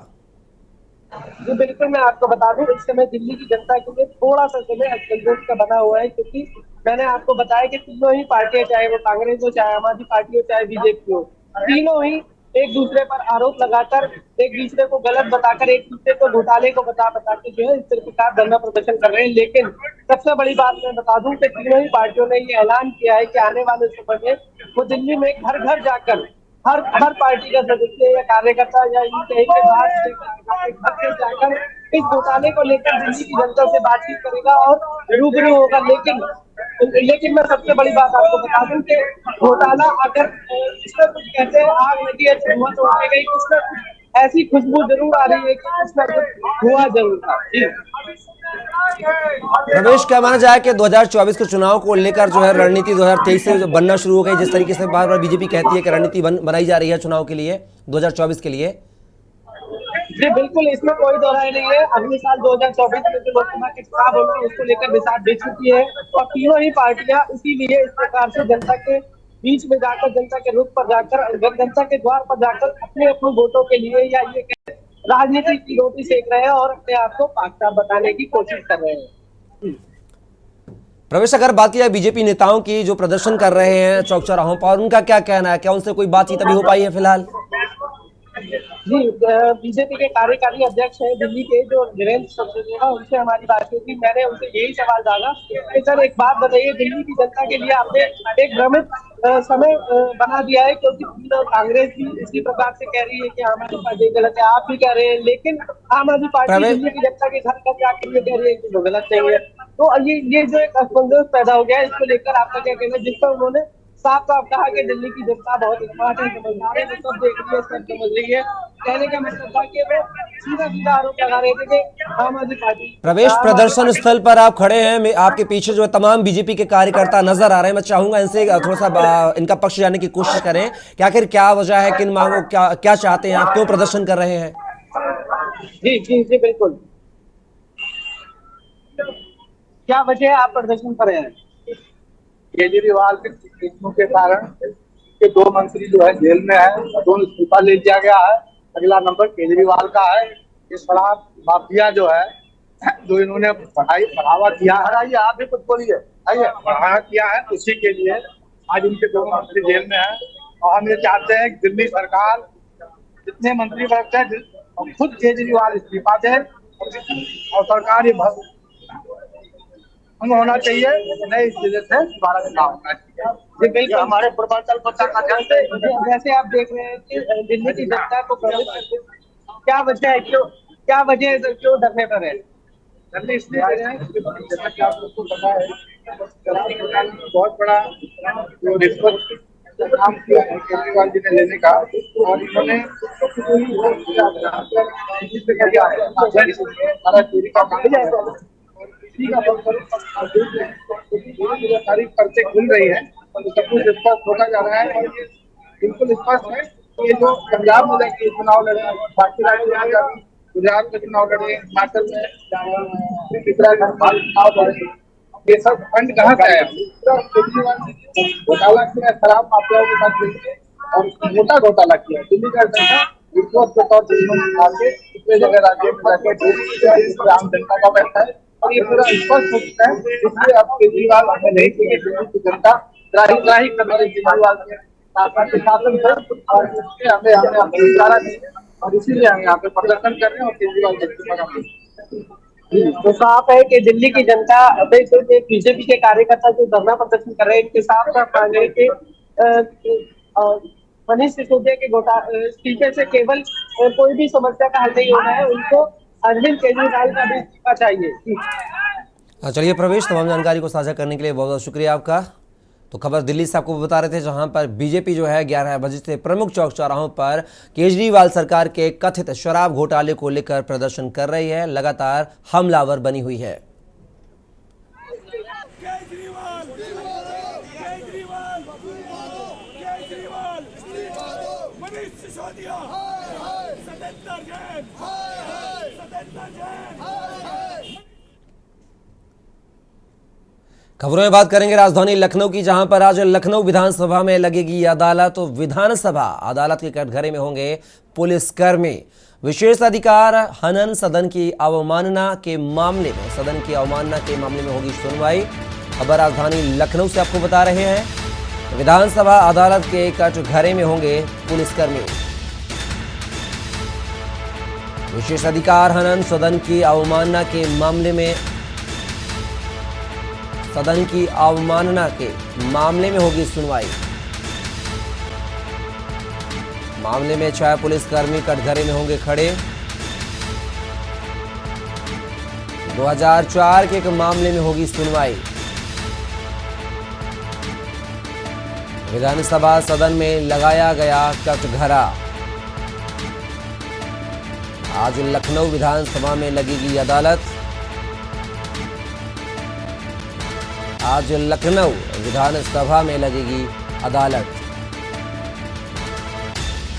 जी बिल्कुल, मैं आपको बता दूं इस समय दिल्ली की जनता के लिए थोड़ा सा समय असंतोष का बना हुआ है, क्योंकि मैंने आपको बताया कि तीनों ही पार्टियां, चाहे वो कांग्रेस हो, चाहे आम आदमी पार्टी हो, चाहे बीजेपी हो, तीनों ही एक दूसरे पर आरोप लगाकर, एक दूसरे को गलत बताकर, एक दूसरे को घोटाले को बता के जो है इस प्रकार धरना प्रदर्शन कर रहे हैं। लेकिन सबसे बड़ी बात मैं बता दूं कि तीनों ही पार्टियों ने ये ऐलान किया है कि आने वाले समय में वो दिल्ली में घर घर जाकर हर पार्टी का सदस्य या कार्यकर्ता या इन कहीं के बाहर जाकर इस घोटाले को लेकर दिल्ली की जनता से बातचीत करेगा और रूबरू होगा। लेकिन मैं सबसे बड़ी बात आपको बता दूं कि घोटाला अगर इसमें कुछ कहते हैं आग लगी है धुआं तो उठे गई, कुछ ना कुछ ऐसी खुशबू जरूर आ रही है कि कुछ ना कुछ हुआ जरूर था। प्रवेश, क्या माना जाए कि 2024 के चुनाव को लेकर जो है रणनीति 2023 से बनना शुरू हो गई, जिस तरीके से बार बार बीजेपी कहती है कि रणनीति बनाई जा रही है चुनाव के लिए, 2024 के लिए? जी बिल्कुल, इसमें कोई दो राय नहीं है। अगले साल 2024 में जो लोकसभा के चुनाव होगा उसको लेकर विचार दे चुकी है और तीनों ही पार्टियां इसीलिए इस प्रकार से जनता के बीच में जाकर, जनता के रुख पर जाकर, जनता के द्वार पर जाकर अपने वोटों के लिए या ये राजनीति की रोटी सेक रहे हैं और अपने आप को पाक-साफ बताने की कोशिश कर रहे हैं। प्रवेश, अगर बात की जाए बीजेपी नेताओं की जो प्रदर्शन कर रहे हैं चौक चौराहों पर, उनका क्या कहना है? क्या उनसे कोई बातचीत अभी हो पाई है फिलहाल? जी, बीजेपी के कार्यकारी अध्यक्ष हैं दिल्ली के, जो वीरेंद्र सचदेवा, उनसे हमारी बात हुई थी। मैंने उनसे यही सवाल डाला कि सर एक बात बताइए, दिल्ली की जनता के लिए आपने एक भ्रमित समय बना दिया है, क्योंकि कांग्रेस भी इसी प्रकार से कह रही है कि आम आदमी पार्टी गलत है, आप भी कह रहे हैं, लेकिन आम आदमी पार्टी दिल्ली की जनता के घर घर जाकर ये कह रही है कि वो गलत नहीं है। तो ये जो एक असमंजस पैदा हो गया है, इसको लेकर आपका क्या कहना है? जिस पर उन्होंने साफ साफ कहा कि दिल्ली की जनता बहुत स्मार्ट है, समझदार है, वो सब देख रही है, सब समझ रही है। कहने का मतलब था कि वो सीधा सीधा आरोप लगा रहे थे कि आम आदमी पार्टी। प्रवेश, प्रदर्शन स्थल पर आप खड़े हैं, आपके पीछे जो है तमाम बीजेपी के कार्यकर्ता नजर आ रहे हैं। मैं चाहूंगा इनसे थोड़ा सा इनका पक्ष जानने की कोशिश करें कि आखिर क्या वजह है, किन मांगों, क्या चाहते हैं आप, क्यों प्रदर्शन कर रहे हैं? जी जी जी बिल्कुल, क्या वजह है आप प्रदर्शन कर रहे हैं? केजरीवाल के केसों के कारण के 2 मंत्री जो है जेल में है, दोनों इस्तीफा ले दिया गया है। अगला नंबर केजरीवाल का है। ये शराब माफिया जो है, जो इन्होंने बढ़ावा किया है, आइए आप भी कुछ बोलिए, आइए, बढ़ावा किया है, उसी के लिए आज इनके 2 मंत्री जेल में है। और हम ये चाहते हैं कि दिल्ली सरकार जितने मंत्री वर्ग है खुद केजरीवाल इस्तीफा दे और सरकार ये होना चाहिए, नहीं इस वजह से दोबारा चुनाव होना चाहिए। हमारे पूर्वांचल जैसे आप देख रहे हैं कि दिल्ली की जनता को प्रभावित करते क्या वजह है, क्यों क्या वजह है सर, क्यों धरने पर है? धरने इसलिए दे रहे हैं क्योंकि जैसा कि आप लोग को पता है, शराब घोटाले में बहुत बड़ा जो रिश्वत का काम किया है केजरीवाल जी ने लेने का, और इन्होंने सारा चोरी का काम किया है। और इसी का बल पर सारी पर्चे खुल रही है, तो सब कुछ स्पष्ट होता जा रहा है। और ये बिल्कुल स्पष्ट है कि ये जो पंजाब में जाके चुनाव लड़े, बाकी राज्यों में जाके गुजरात में चुनाव लड़े, हिमाचल में चुनाव लड़े, ये सब फंड कहाँ से आया? केजरीवाल जी घोटाला किया, शराब माफियाओं के साथ मिलकर और मोटा घोटाला किया। दिल्ली का जनता विश्वास के तौर पर इन्होंने आके दूसरे जगह राज्यों में जाके आम जनता का पैसा है, और ये पूरा स्पष्ट हो चुका है। इसलिए अब केजरीवाल हमें नहीं चाहिए, दिल्ली की जनता त्राही कर रही है केजरीवाल के शासन पर, और इसलिए हमें गुजारा नहीं है, और इसीलिए हम यहाँ पे प्रदर्शन कर रहे हैं और केजरीवाल के खिलाफ। तो साफ है कि दिल्ली की जनता बीजेपी के कार्यकर्ता जो धरना प्रदर्शन कर रहे हैं, इनके साफ साफ मांग रहे हैं कि मनीष सिसोदिया के इस्तीफे से केवल कोई भी समस्या का हल नहीं होना है, उनको अरविंद केजरीवाल का भी इस्तीफा चाहिए। चलिए प्रवेश, तमाम जानकारी को साझा करने के लिए बहुत बहुत शुक्रिया आपका। तो खबर दिल्ली से आपको बता रहे थे, जहां पर बीजेपी जो है 11 बजे से प्रमुख चौक चौराहों पर केजरीवाल सरकार के कथित शराब घोटाले को लेकर प्रदर्शन कर रही है, लगातार हमलावर बनी हुई है। खबरों में बात करेंगे राजधानी लखनऊ की, जहां पर आज लखनऊ विधानसभा में लगेगी अदालत। तो विधानसभा अदालत के कटघरे में होंगे पुलिसकर्मी। विशेष अधिकार हनन सदन की अवमानना के मामले में होगी सुनवाई। खबर राजधानी लखनऊ से आपको बता रहे हैं, विधानसभा अदालत के कटघरे में होंगे पुलिसकर्मी। विशेष अधिकार हनन सदन की अवमानना के मामले में होगी सुनवाई। मामले में 6 पुलिसकर्मी कटघरे में होंगे खड़े। 2004 के एक मामले में होगी सुनवाई। विधानसभा सदन में लगाया गया कटघरा। आज लखनऊ विधानसभा में लगेगी अदालत। आज लखनऊ विधानसभा में लगेगी अदालत।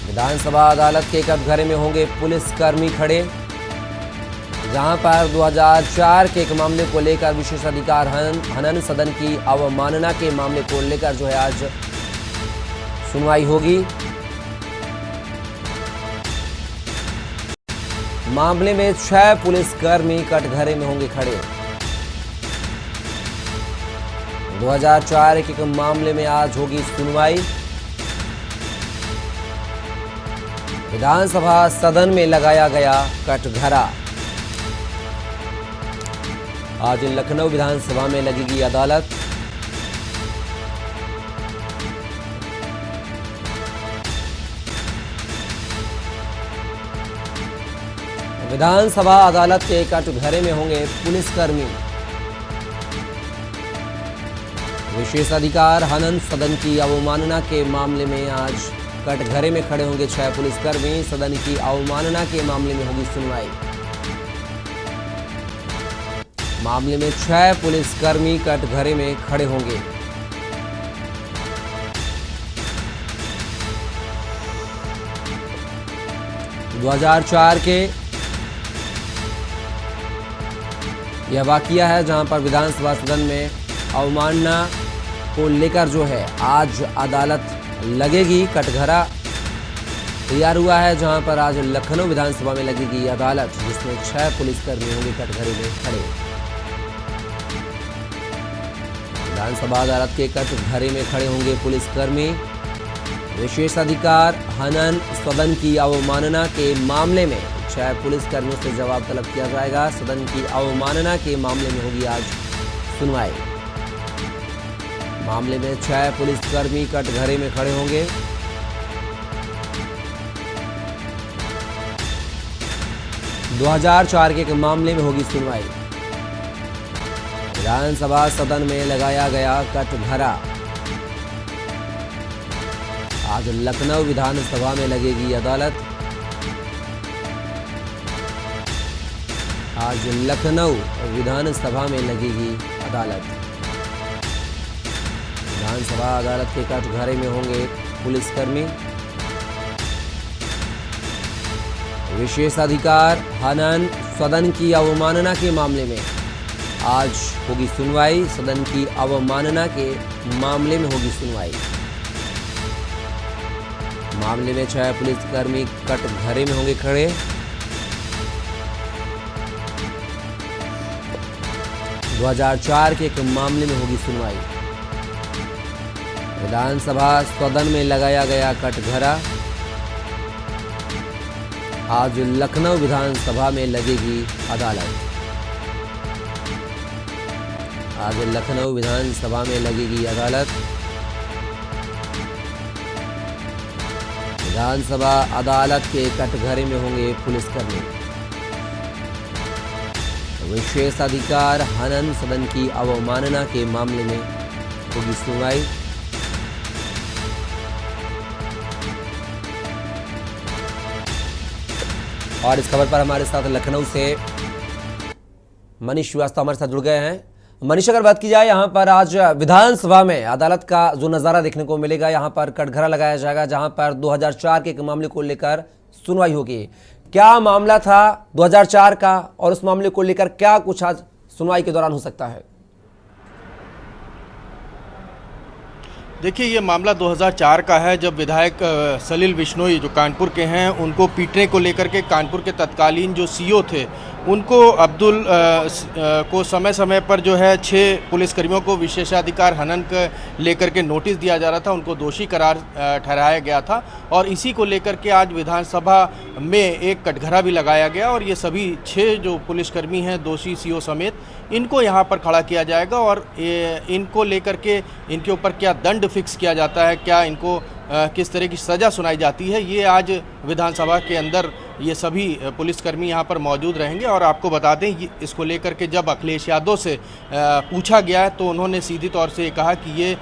विधानसभा अदालत के कटघरे में होंगे पुलिसकर्मी खड़े, जहां पर 2004 के एक मामले को लेकर विशेष अधिकार हनन सदन की अवमानना के मामले को लेकर जो है आज सुनवाई होगी। मामले में 6 पुलिसकर्मी कटघरे में होंगे खड़े। 2004 के एक मामले में आज होगी सुनवाई। विधानसभा सदन में लगाया गया कटघरा। आज लखनऊ विधानसभा में लगेगी अदालत। विधानसभा अदालत के कटघरे में होंगे पुलिसकर्मी। विशेष अधिकार हनन सदन की अवमानना के मामले में आज कटघरे में खड़े होंगे 6 पुलिसकर्मी। सदन की अवमानना के मामले में होगी सुनवाई। मामले में 6 पुलिसकर्मी कटघरे में खड़े होंगे। दो 2004 के यह वाकया है, जहां पर विधानसभा सदन में अवमानना को लेकर जो है आज अदालत लगेगी। कटघरा तैयार हुआ है, जहां पर आज लखनऊ विधानसभा में लगेगी अदालत, जिसमें 6 पुलिसकर्मी होंगे कटघरे में खड़े। विधानसभा अदालत के कटघरे में खड़े होंगे पुलिसकर्मी। विशेष अधिकार हनन सदन की अवमानना के मामले में 6 पुलिसकर्मियों से जवाब तलब किया जाएगा। सदन की अवमानना के मामले में होगी आज सुनवाई। मामले में 6 पुलिसकर्मी कटघरे में खड़े होंगे। 2004 के एक मामले में होगी सुनवाई। विधानसभा सदन में लगाया गया कटघरा। आज लखनऊ विधानसभा में लगेगी अदालत। आज लखनऊ विधानसभा में लगेगी अदालत। विधानसभा अदालत के कटघरे में होंगे पुलिसकर्मी। विशेष अधिकार हनन सदन की अवमानना के मामले में आज होगी सुनवाई। सदन की अवमानना के मामले में होगी सुनवाई। मामले में 6 पुलिसकर्मी कटघरे में होंगे खड़े। दो 2004 के एक मामले में होगी सुनवाई। विधानसभा सदन में लगाया गया कटघरा। आज लखनऊ विधानसभा में लगेगी अदालत। आज लखनऊ विधानसभा में लगेगी अदालत। विधानसभा अदालत के कटघरे में होंगे पुलिसकर्मी। विशेष अधिकार हनन सदन की अवमानना के मामले में होगी सुनवाई। और इस खबर पर हमारे साथ लखनऊ से मनीष श्रीवास्तव हमारे साथ जुड़ गए हैं। मनीष, अगर बात की जाए यहाँ पर आज विधानसभा में अदालत का जो नज़ारा देखने को मिलेगा, यहाँ पर कटघरा लगाया जाएगा जहाँ पर 2004 के एक मामले को लेकर सुनवाई होगी। क्या मामला था 2004 का और उस मामले को लेकर क्या कुछ आज सुनवाई के दौरान हो सकता है? देखिए, ये मामला 2004 का है, जब विधायक सलील बिश्नोई जो कानपुर के हैं उनको पीटने को लेकर के कानपुर के तत्कालीन जो सीओ थे उनको अब्दुल को समय समय पर जो है 6 पुलिसकर्मियों को विशेषाधिकार हनन के लेकर के नोटिस दिया जा रहा था, उनको दोषी करार ठहराया गया था। और इसी को लेकर के आज विधानसभा में एक कटघरा भी लगाया गया और ये सभी 6 जो पुलिसकर्मी हैं दोषी सीओ समेत, इनको यहाँ पर खड़ा किया जाएगा और इनको लेकर के इनके ऊपर क्या दंड फिक्स किया जाता है, क्या इनको किस तरह की सज़ा सुनाई जाती है, ये आज विधानसभा के अंदर ये सभी पुलिसकर्मी यहाँ पर मौजूद रहेंगे। और आपको बता दें, इसको लेकर के जब अखिलेश यादव से पूछा गया तो उन्होंने सीधी तौर से कहा कि ये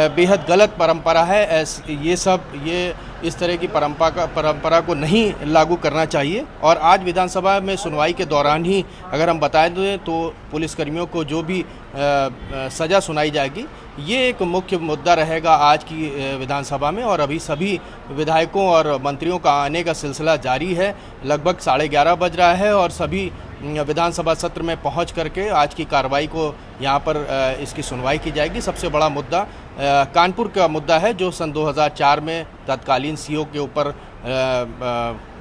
बेहद गलत परंपरा है, ये इस तरह की परंपरा को नहीं लागू करना चाहिए। और आज विधानसभा में सुनवाई के दौरान ही अगर हम बता दें तो पुलिसकर्मियों को जो भी सज़ा सुनाई जाएगी, ये एक मुख्य मुद्दा रहेगा आज की विधानसभा में। और अभी सभी विधायकों और मंत्रियों का आने का सिलसिला जारी है। लगभग 11:30 बज रहा है और सभी विधानसभा सत्र में पहुंच करके आज की कार्रवाई को यहाँ पर इसकी सुनवाई की जाएगी। सबसे बड़ा मुद्दा कानपुर का मुद्दा है, जो सन 2004 में तत्कालीन सीओ के ऊपर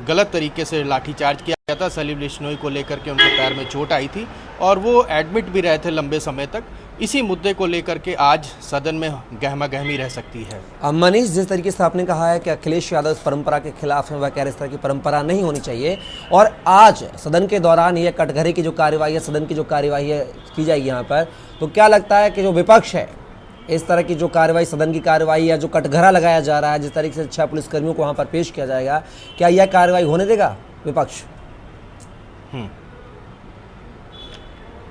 गलत तरीके से लाठीचार्ज किया गया था। सलील बिश्नोई को लेकर के उनके पैर में चोट आई थी और वो एडमिट भी रहे थे लंबे समय तक। इसी मुद्दे को लेकर के आज सदन में गहमा गहमी रह सकती है। मनीष, जिस तरीके से आपने कहा है कि अखिलेश यादव इस परंपरा के खिलाफ हैं, वह कह रहे इस तरह की परंपरा नहीं होनी चाहिए, और आज सदन के दौरान ये कटघरे की जो कार्यवाही है, सदन की जो कार्यवाही है की जाएगी यहाँ पर, तो क्या लगता है कि जो विपक्ष है इस तरह की जो कार्रवाई, सदन की कार्रवाई या जो कटघरा लगाया जा रहा है, जिस तरीके से 6 पुलिसकर्मियों को वहाँ पर पेश किया जाएगा, क्या यह कार्रवाई होने देगा विपक्ष?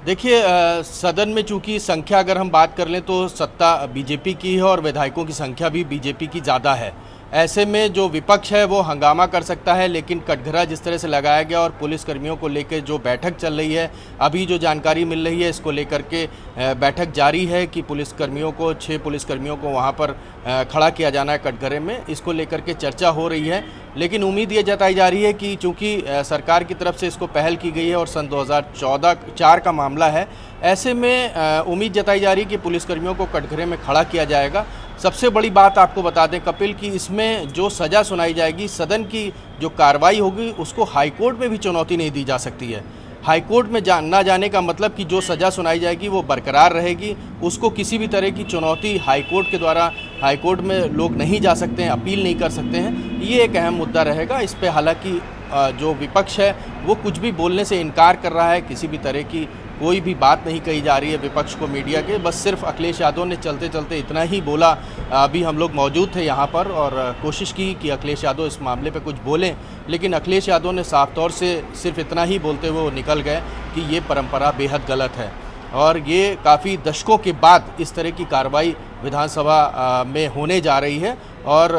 देखिए, सदन में चूंकि संख्या अगर हम बात कर लें तो सत्ता बीजेपी की है और विधायकों की संख्या भी बीजेपी की ज़्यादा है। ऐसे में जो विपक्ष है वो हंगामा कर सकता है, लेकिन कटघरा जिस तरह से लगाया गया और पुलिसकर्मियों को लेकर जो बैठक चल रही है, अभी जो जानकारी मिल रही है इसको लेकर के बैठक जारी है कि पुलिसकर्मियों को 6 पुलिसकर्मियों को वहाँ पर खड़ा किया जाना है कटघरे में। इसको लेकर के चर्चा हो रही है, लेकिन उम्मीद ये जताई जा रही है कि चूँकि सरकार की तरफ से इसको पहल की गई है और सन 2004 का मामला है, ऐसे में उम्मीद जताई जा रही है कि पुलिसकर्मियों को कटघरे में खड़ा किया जाएगा। सबसे बड़ी बात आपको बता दें कपिल, कि इसमें जो सज़ा सुनाई जाएगी, सदन की जो कार्रवाई होगी, उसको हाईकोर्ट में भी चुनौती नहीं दी जा सकती है। हाईकोर्ट में ना जाने का मतलब कि जो सज़ा सुनाई जाएगी वो बरकरार रहेगी, उसको किसी भी तरह की चुनौती हाईकोर्ट के द्वारा, हाईकोर्ट में लोग नहीं जा सकते हैं, अपील नहीं कर सकते हैं। ये एक अहम मुद्दा रहेगा। इस पे हालांकि जो विपक्ष है वो कुछ भी बोलने से इनकार कर रहा है। किसी भी तरह की कोई भी बात नहीं कही जा रही है विपक्ष को मीडिया के, बस सिर्फ अखिलेश यादव ने चलते चलते इतना ही बोला। अभी हम लोग मौजूद थे यहाँ पर और कोशिश की कि अखिलेश यादव इस मामले पे कुछ बोलें, लेकिन अखिलेश यादव ने साफ तौर से सिर्फ इतना ही बोलते हुए वो निकल गए कि ये परंपरा बेहद गलत है और ये काफ़ी दशकों के बाद इस तरह की कार्रवाई विधानसभा में होने जा रही है। और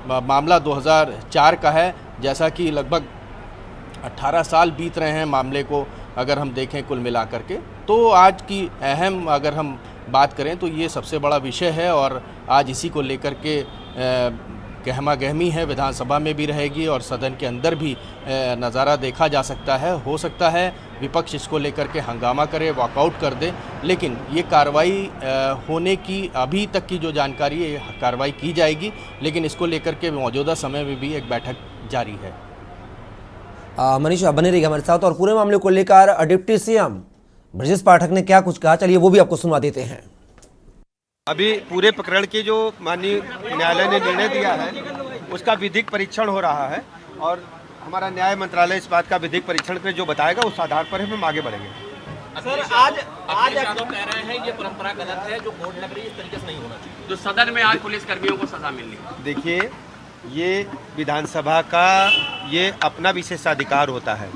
मामला 2004 का है, जैसा कि लगभग 18 साल बीत रहे हैं मामले को अगर हम देखें कुल मिलाकर के। तो आज की अहम अगर हम बात करें तो ये सबसे बड़ा विषय है और आज इसी को लेकर के गहमा गहमी है, विधानसभा में भी रहेगी और सदन के अंदर भी नज़ारा देखा जा सकता है। हो सकता है विपक्ष इसको लेकर के हंगामा करे, वॉकआउट कर दे, लेकिन ये कार्रवाई होने की अभी तक की जो जानकारी है, कार्रवाई की जाएगी, लेकिन इसको लेकर के मौजूदा समय में भी एक बैठक जारी है। मनीष बने रहिएगा हमारे साथ और पूरे मामले को लेकर डिप्टी सीएम ब्रजेश पाठक ने क्या कुछ कहा, चलिए वो भी आपको सुनवा देते हैं। अभी पूरे प्रकरण के जो माननीय न्यायालय ने निर्णय दिया है उसका विधिक परीक्षण हो रहा है और हमारा न्याय मंत्रालय इस बात का विधिक परीक्षण कर जो बताएगा उस आधार पर हम आगे बढ़ेंगे। सर आज यादव कह रहे हैं ये परंपरा गलत है, जो कोर्ट लग रही है इस तरीके से नहीं होना चाहिए, जो सदन में आज पुलिस कर्मियों को सजा मिलनी। देखिए, ये विधानसभा का ये अपना विशेषाधिकार होता है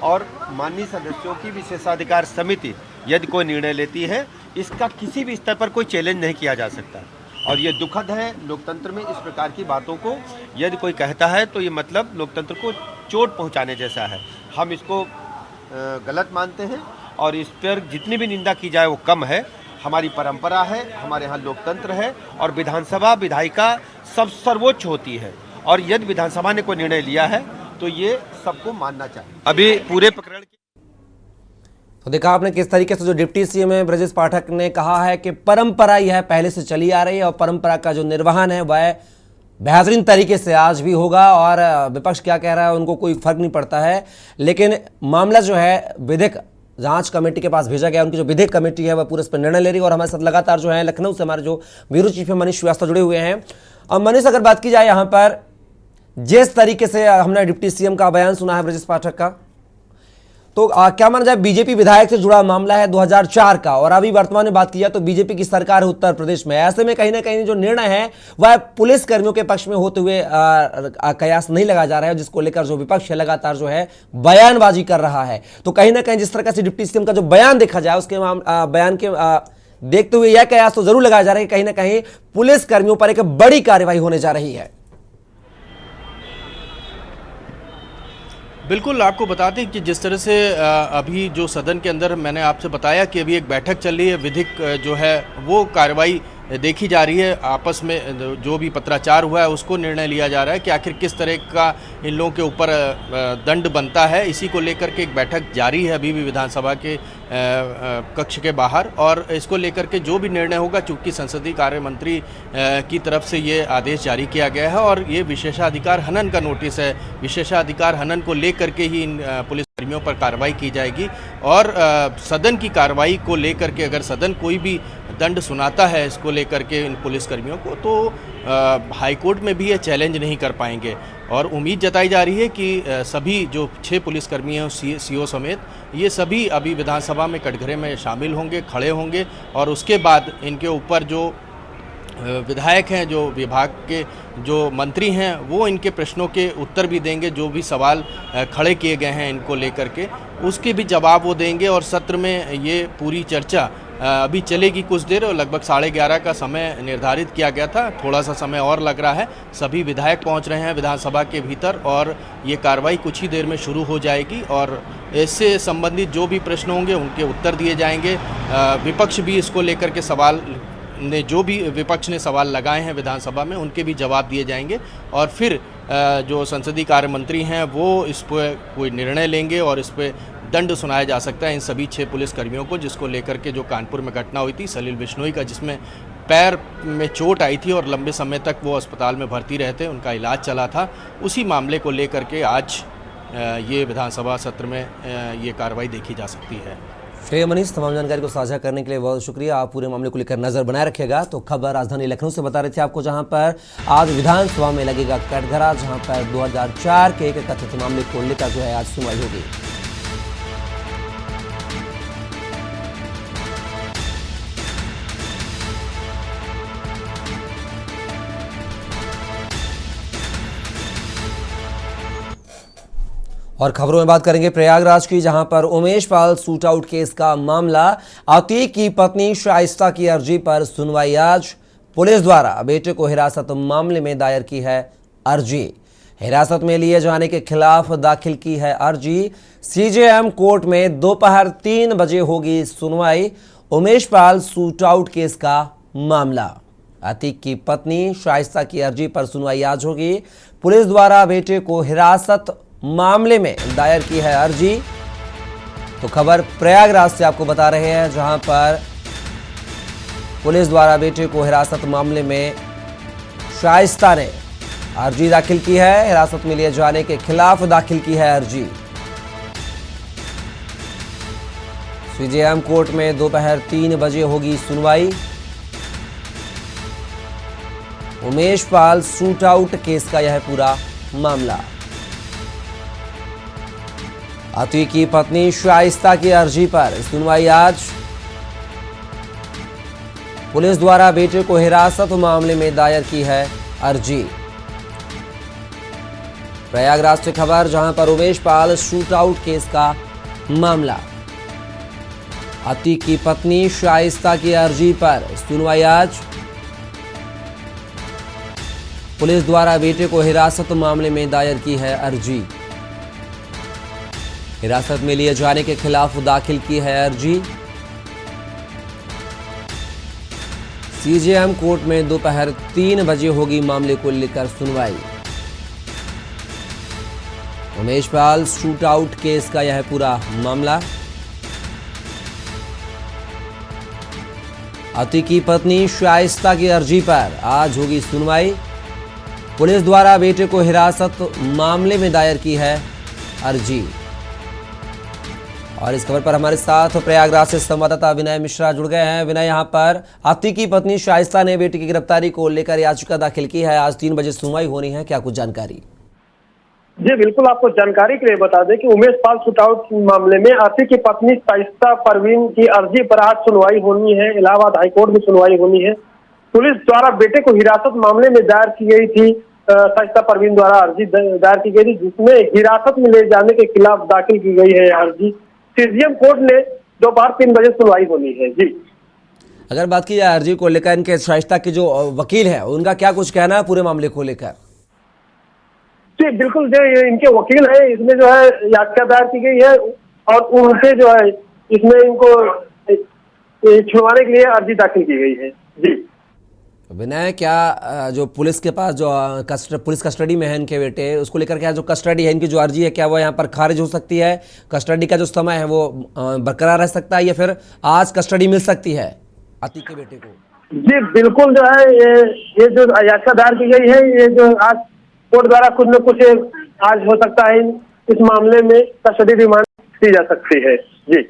और माननीय सदस्यों की विशेषाधिकार समिति यदि कोई निर्णय लेती है इसका किसी भी स्तर पर कोई चैलेंज नहीं किया जा सकता और ये दुखद है लोकतंत्र में इस प्रकार की बातों को यदि कोई कहता है तो ये मतलब लोकतंत्र को चोट पहुंचाने जैसा है। हम इसको गलत मानते हैं और इस पर जितनी भी निंदा की जाए वो कम है। हमारी परंपरा है, हमारे यहाँ लोकतंत्र है और विधानसभा विधायिका सब सर्वोच्च होती है और यदि विधानसभा ने कोई निर्णय लिया है तो ये सबको मानना चाहिए। अभी पूरे प्रकरण की तो देखा आपने किस तरीके से जो डिप्टी सीएम है ब्रजेश पाठक ने कहा है कि परंपरा यह पहले से चली आ रही है और परंपरा का जो निर्वहन है वह बेहतरीन तरीके से आज भी होगा और विपक्ष क्या कह रहा है उनको कोई फर्क नहीं पड़ता है। लेकिन मामला जो है विधिक जांच कमेटी के पास भेजा गया, उनकी जो विधिक कमेटी है वह पूरे इस पर निर्णय ले रही है और हमारे साथ लगातार जो है लखनऊ से हमारे जो ब्यूरो चीफ है मनीष श्रीवास्तव जुड़े हुए हैं। और मनीष, अगर बात की जाए यहाँ पर जिस तरीके से हमने डिप्टी सीएम का बयान सुना है ब्रजेश पाठक का, तो क्या माना जाए बीजेपी विधायक से जुड़ा मामला है 2004 का और अभी वर्तमान में बात की जाए तो बीजेपी की सरकार है उत्तर प्रदेश में। ऐसे में कहीं ना कहीं जो निर्णय है वह पुलिस कर्मियों के पक्ष में होते हुए कयास नहीं लगाया जा रहा है, जिसको लेकर जो विपक्ष है लगातार जो है बयानबाजी कर रहा है। तो कहीं ना कहीं जिस तरह से डिप्टी सीएम का जो बयान देखा जाए उसके बयान के देखते हुए यह कयास तो जरूर लगाया जा रहा है कि कहीं ना कहीं पुलिस कर्मियों पर एक बड़ी कार्रवाई होने जा रही है। बिल्कुल, आपको बता दें कि जिस तरह से अभी जो सदन के अंदर मैंने आपसे बताया कि अभी एक बैठक चल रही है, विधिक जो है वो कार्रवाई देखी जा रही है। आपस में जो भी पत्राचार हुआ है उसको निर्णय लिया जा रहा है कि आखिर किस तरह का इन लोगों के ऊपर दंड बनता है। इसी को लेकर के एक बैठक जारी है अभी भी विधानसभा के कक्ष के बाहर और इसको लेकर के जो भी निर्णय होगा, चूँकि संसदीय कार्य मंत्री की तरफ से ये आदेश जारी किया गया है और ये विशेषाधिकार हनन का नोटिस है। विशेषाधिकार हनन को लेकर के ही इन पुलिस कर्मियों पर कार्रवाई की जाएगी और सदन की कार्रवाई को लेकर के अगर सदन कोई भी दंड सुनाता है इसको लेकर के इन पुलिस कर्मियों को तो हाईकोर्ट में भी ये चैलेंज नहीं कर पाएंगे और उम्मीद जताई जा रही है कि सभी जो 6 पुलिसकर्मी हैं सीओ समेत ये सभी अभी विधानसभा में कटघरे में शामिल होंगे, खड़े होंगे और उसके बाद इनके ऊपर जो विधायक हैं, जो विभाग के जो मंत्री हैं, वो इनके प्रश्नों के उत्तर भी देंगे। जो भी सवाल खड़े किए गए हैं इनको लेकर के उसके भी जवाब वो देंगे और सत्र में ये पूरी चर्चा अभी चलेगी कुछ देर और लगभग 11:30 का समय निर्धारित किया गया था। थोड़ा सा समय और लग रहा है। सभी विधायक पहुंच रहे हैं विधानसभा के भीतर और ये कार्रवाई कुछ ही देर में शुरू हो जाएगी और इससे संबंधित जो भी प्रश्न होंगे उनके उत्तर दिए जाएंगे। विपक्ष भी इसको लेकर के सवाल ने जो भी विपक्ष ने सवाल लगाए हैं विधानसभा में उनके भी जवाब दिए जाएंगे और फिर जो संसदीय कार्य मंत्री हैं वो इस पर कोई निर्णय लेंगे और इस पर दंड सुनाया जा सकता है इन सभी 6 पुलिसकर्मियों को, जिसको लेकर के जो कानपुर में घटना हुई थी सलील बिश्नोई का, जिसमें पैर में चोट आई थी और लंबे समय तक वो अस्पताल में भर्ती रहते, उनका इलाज चला था। उसी मामले को लेकर के आज ये विधानसभा सत्र में ये कार्रवाई देखी जा सकती है। श्रेय मनीष, तमाम जानकारी को साझा करने के लिए बहुत शुक्रिया। आप पूरे मामले को लेकर नजर बनाए रखिएगा। तो खबर राजधानी लखनऊ से बता रहे थे आपको, जहां पर आज विधानसभा में लगेगा कटघरा, जहां पर 2004 के एक कथित मामले को लेकर जो है आज सुनवाई होगी। और खबरों में बात करेंगे प्रयागराज की, जहां पर Umesh Pal shoot out case का मामला, अतीक की पत्नी शाइस्ता की अर्जी पर सुनवाई आज। पुलिस द्वारा बेटे को हिरासत मामले में दायर की है अर्जी। हिरासत में लिए जाने के खिलाफ दाखिल की है अर्जी। सीजेएम कोर्ट में दोपहर 3 बजे होगी सुनवाई। Umesh Pal shoot out case का मामला, अतीक की पत्नी शाइस्ता की अर्जी पर सुनवाई आज होगी। पुलिस द्वारा बेटे को हिरासत मामले में दायर की है अर्जी। तो खबर प्रयागराज से आपको बता रहे हैं, जहां पर पुलिस द्वारा बेटे को हिरासत मामले में शाइस्ता ने अर्जी दाखिल की है। हिरासत में लिए जाने के खिलाफ दाखिल की है अर्जी। सीजेएम कोर्ट में दोपहर 3 बजे होगी सुनवाई। Umesh Pal shoot out case का यह पूरा मामला। अतीक की पत्नी शाइस्ता की अर्जी पर सुनवाई आज। पुलिस द्वारा बेटे को हिरासत मामले में दायर की है अर्जी। प्रयागराज से खबर, जहां पर Umesh Pal shoot out case का मामला, अतीक की पत्नी शाइस्ता की अर्जी पर सुनवाई आज। पुलिस द्वारा बेटे को हिरासत मामले में दायर की है अर्जी। हिरासत में लिए जाने के खिलाफ दाखिल की है अर्जी। सीजेएम कोर्ट में दोपहर 3 बजे होगी मामले को लेकर सुनवाई। Umesh Pal shoot out case का यह पूरा मामला। अतीक की पत्नी शाइस्ता की अर्जी पर आज होगी सुनवाई। पुलिस द्वारा बेटे को हिरासत मामले में दायर की है अर्जी। और इस खबर पर हमारे साथ प्रयागराज से संवाददाता विनय मिश्रा जुड़ गए हैं। विनय, यहाँ पर अतीक की पत्नी शाइस्ता ने बेटी की गिरफ्तारी को लेकर याचिका दाखिल की है। आज 3 बजे सुनवाई होनी है, क्या कुछ जानकारी? जी बिल्कुल, आपको जानकारी के लिए बता दें कि उमेश पाल शूट आउट मामले में अतीक की पत्नी शाइस्ता परवीन की अर्जी पर आज सुनवाई होनी है। इलाहाबाद हाईकोर्ट में सुनवाई होनी है। पुलिस द्वारा बेटे को हिरासत मामले में दायर की गई थी, शाइस्ता परवीन द्वारा अर्जी दायर की गई थी, जिसमें हिरासत में ले जाने के खिलाफ दाखिल की गई है अर्जी। सीजेएम कोर्ट ने दोपहर 3 बजे सुनवाई होनी है। जी, अगर बात की जाए अर्जी को लेकर, इनके शाइस्ता के जो वकील है उनका क्या कुछ कहना है पूरे मामले को लेकर? जी बिल्कुल, जो इनके वकील है इसमें जो है याचिका दायर की गई है और उनसे जो है इसमें इनको छुड़वाने के लिए अर्जी दाखिल की गई है। जी विनय, क्या जो पुलिस के पास जो पुलिस कस्टडी में है इनके बेटे, उसको लेकर क्या जो कस्टडी है इनकी जो अर्जी है, क्या वो यहाँ पर खारिज हो सकती है? कस्टडी का जो समय है वो बरकरार रह सकता है या फिर आज कस्टडी मिल सकती है अतीक के बेटे को? जी बिल्कुल, जो है ये जो याचिका दायर की गई है, ये जो आज कोर्ट द्वारा कुछ न कुछ आज हो सकता है, इस मामले में कस्टडी रिमांड की जा सकती है। जी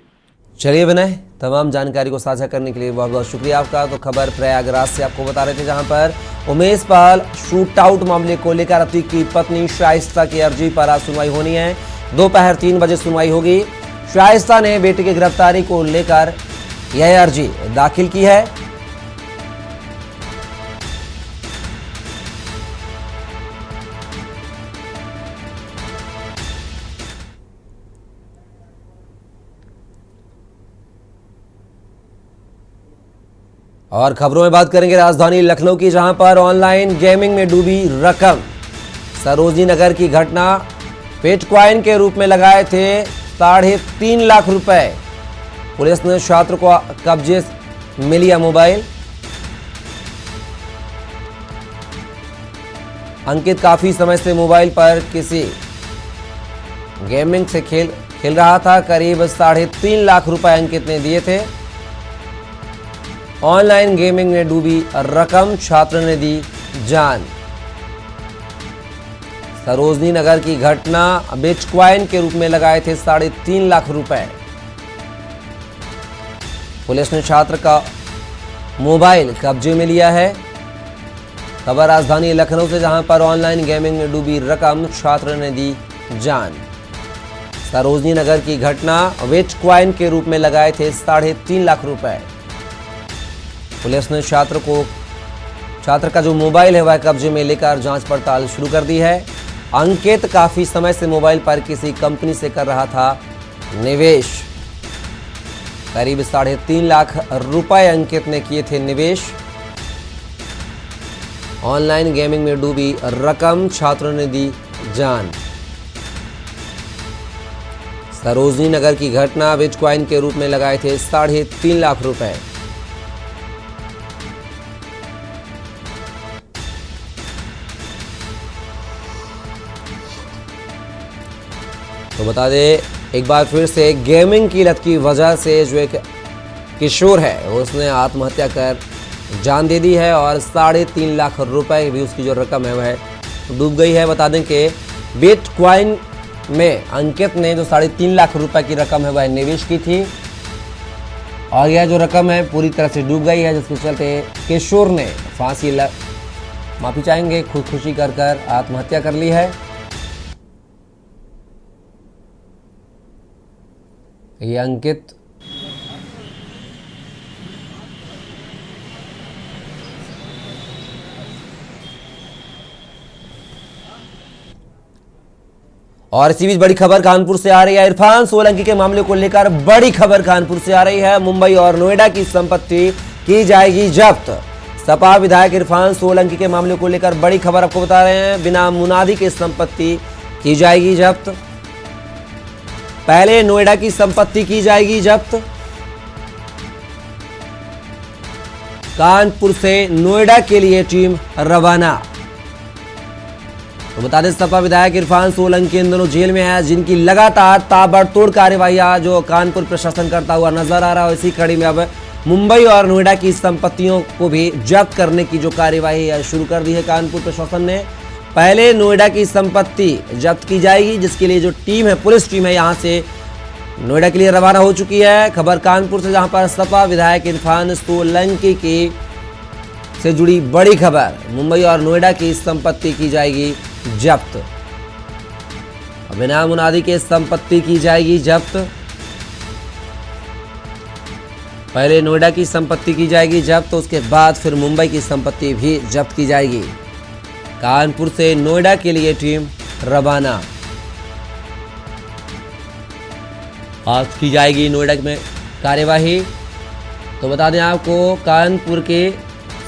चलिए विनय, तमाम जानकारी को साझा करने के लिए बहुत बहुत शुक्रिया आपका। तो खबर प्रयागराज से आपको बता रहे थे, जहां पर उमेश पाल शूट आउट मामले को लेकर अतीक की पत्नी शाइस्ता की अर्जी पर आज सुनवाई होनी है। दोपहर 3 बजे सुनवाई होगी। शाइस्ता ने बेटे की गिरफ्तारी को लेकर यह अर्जी दाखिल की है। और खबरों में बात करेंगे राजधानी लखनऊ की, जहां पर ऑनलाइन गेमिंग में डूबी रकम। सरोजनी नगर की घटना, बिटकॉइन के रूप में लगाए थे 3.5 लाख रुपए। पुलिस ने छात्र को कब्जे में लिया मोबाइल। अंकित काफी समय से मोबाइल पर किसी गेमिंग से खेल रहा था। करीब 3.5 लाख रुपए अंकित ने दिए थे। ऑनलाइन गेमिंग में डूबी रकम, छात्र ने दी जान। सरोजनी नगर की घटना, बिटकॉइन के रूप में लगाए थे 3.5 लाख रुपए। पुलिस ने छात्र का मोबाइल कब्जे में लिया है। खबर राजधानी लखनऊ से, जहां पर ऑनलाइन गेमिंग में डूबी रकम छात्र ने दी जान। सरोजनी नगर की घटना, बिटकॉइन के रूप में लगाए थे 3.5 लाख रुपए। पुलिस ने छात्र का जो मोबाइल है वह कब्जे में लेकर जांच पड़ताल शुरू कर दी है। अंकित काफी समय से मोबाइल पर किसी कंपनी से कर रहा था निवेश। करीब 3.5 लाख रुपए अंकित ने किए थे निवेश। ऑनलाइन गेमिंग में डूबी रकम छात्रों ने दी जान। सरोजनी नगर की घटना, बिटकॉइन के रूप में लगाए थे 3.5 लाख रुपए। तो बता दें एक बार फिर से, गेमिंग की लत की वजह से जो एक किशोर है उसने आत्महत्या कर जान दे दी है और 3.5 लाख रुपए भी उसकी जो रकम है वह डूब गई है। बता दें कि बिटकॉइन में अंकित ने जो 3.5 लाख रुपए की रकम है वह निवेश की थी और यह जो रकम है पूरी तरह से डूब गई है, जिसके चलते किशोर ने माफी चाहेंगे, खुदकुशी कर आत्महत्या कर ली है। ये अंकित और इसी बीच बड़ी खबर कानपुर से आ रही है। इरफान सोलंकी के मामले को लेकर बड़ी खबर कानपुर से आ रही है। मुंबई और नोएडा की संपत्ति की जाएगी जब्त। सपा विधायक इरफान सोलंकी के मामले को लेकर बड़ी खबर आपको बता रहे हैं। बिना मुनादी की संपत्ति की जाएगी जब्त। पहले नोएडा की संपत्ति की जाएगी जब्त। कानपुर से नोएडा के लिए टीम रवाना। तो बता दें सपा विधायक इरफान सोलंकी इन दोनों जेल में है, जिनकी लगातार ताबड़तोड़ कार्यवाही जो कानपुर प्रशासन करता हुआ नजर आ रहा है। इसी कड़ी में अब मुंबई और नोएडा की संपत्तियों को भी जब्त करने की जो कार्यवाही शुरू कर दी है कानपुर प्रशासन ने। पहले नोएडा की संपत्ति जब्त की जाएगी, जिसके लिए जो टीम है, पुलिस टीम है, यहां से नोएडा के लिए रवाना हो चुकी है। खबर कानपुर से, जहां पर सपा विधायक इरफान सोलंकी की से जुड़ी बड़ी खबर। मुंबई और नोएडा की संपत्ति की जाएगी जब्त। बिना मुनादी के संपत्ति की जाएगी जब्त। पहले नोएडा की संपत्ति की जाएगी जब्त, उसके बाद फिर मुंबई की संपत्ति भी जब्त की जाएगी। कानपुर से नोएडा के लिए टीम रवाना। आज की जाएगी नोएडा में कार्यवाही। तो बता दें आपको, कानपुर के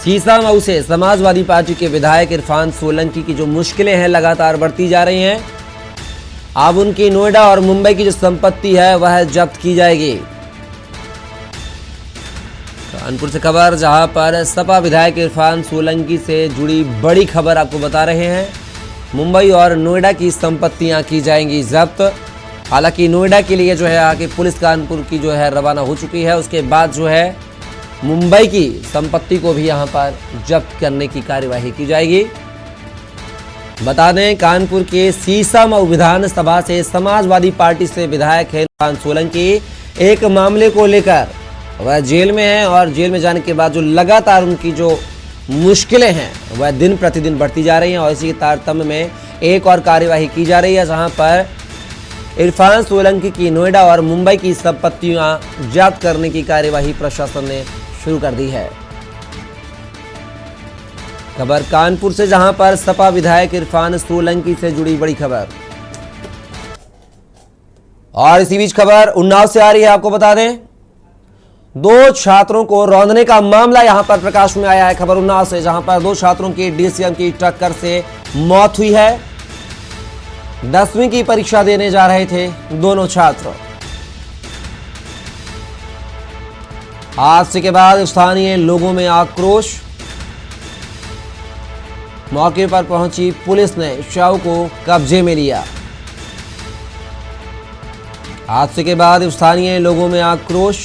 सीसामऊ से समाजवादी पार्टी के विधायक इरफान सोलंकी की जो मुश्किलें हैं लगातार बढ़ती जा रही हैं। अब उनकी नोएडा और मुंबई की जो संपत्ति है वह जब्त की जाएगी। कानपुर से खबर, जहां पर सपा विधायक इरफान सोलंकी से जुड़ी बड़ी खबर आपको बता रहे हैं। मुंबई और नोएडा की संपत्तियां की जाएंगी जब्त। हालांकि नोएडा के लिए जो है आगे पुलिस कानपुर की जो है रवाना हो चुकी है। उसके बाद जो है मुंबई की संपत्ति को भी यहां पर जब्त करने की कार्यवाही की जाएगी। बता दें, कानपुर के सीसामऊ विधानसभा से समाजवादी पार्टी से विधायक है इरफान सोलंकी। एक मामले को लेकर वह जेल में है और जेल में जाने के बाद जो लगातार उनकी जो मुश्किलें हैं वह दिन प्रतिदिन बढ़ती जा रही हैं और इसी के तारतम्य में एक और कार्यवाही की जा रही है, जहां पर इरफान सोलंकी की नोएडा और मुंबई की संपत्तियां जब्त करने की कार्यवाही प्रशासन ने शुरू कर दी है। खबर कानपुर से, जहां पर सपा विधायक इरफान सोलंकी से जुड़ी बड़ी खबर। और इसी बीच खबर उन्नाव से आ रही है। आपको बता दें, 2 छात्रों को रौंदने का मामला यहां पर प्रकाश में आया है। खबर उन्नाव से, जहां पर 2 छात्रों की डीसीएम की टक्कर से मौत हुई है। 10वीं की परीक्षा देने जा रहे थे दोनों छात्र। हादसे के बाद स्थानीय लोगों में आक्रोश। मौके पर पहुंची पुलिस ने शव को कब्जे में लिया। हादसे के बाद स्थानीय लोगों में आक्रोश।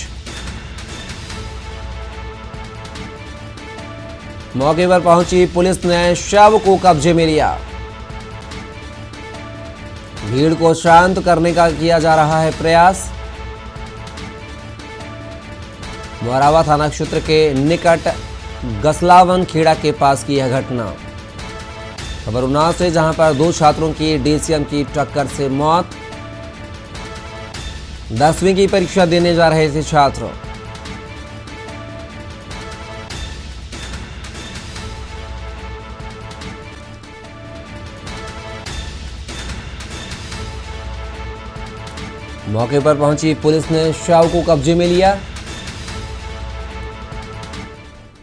मौके पर पहुंची पुलिस ने शव को कब्जे में लिया। भीड़ को शांत करने का किया जा रहा है प्रयास। मोरावा थाना क्षेत्र के निकट गसलावन खेड़ा के पास की यह घटना। खबर उन्नाव से, जहां पर 2 छात्रों की डीसीएम की टक्कर से मौत। 10वीं की परीक्षा देने जा रहे थे छात्र। मौके पर पहुंची पुलिस ने शव को कब्जे में लिया।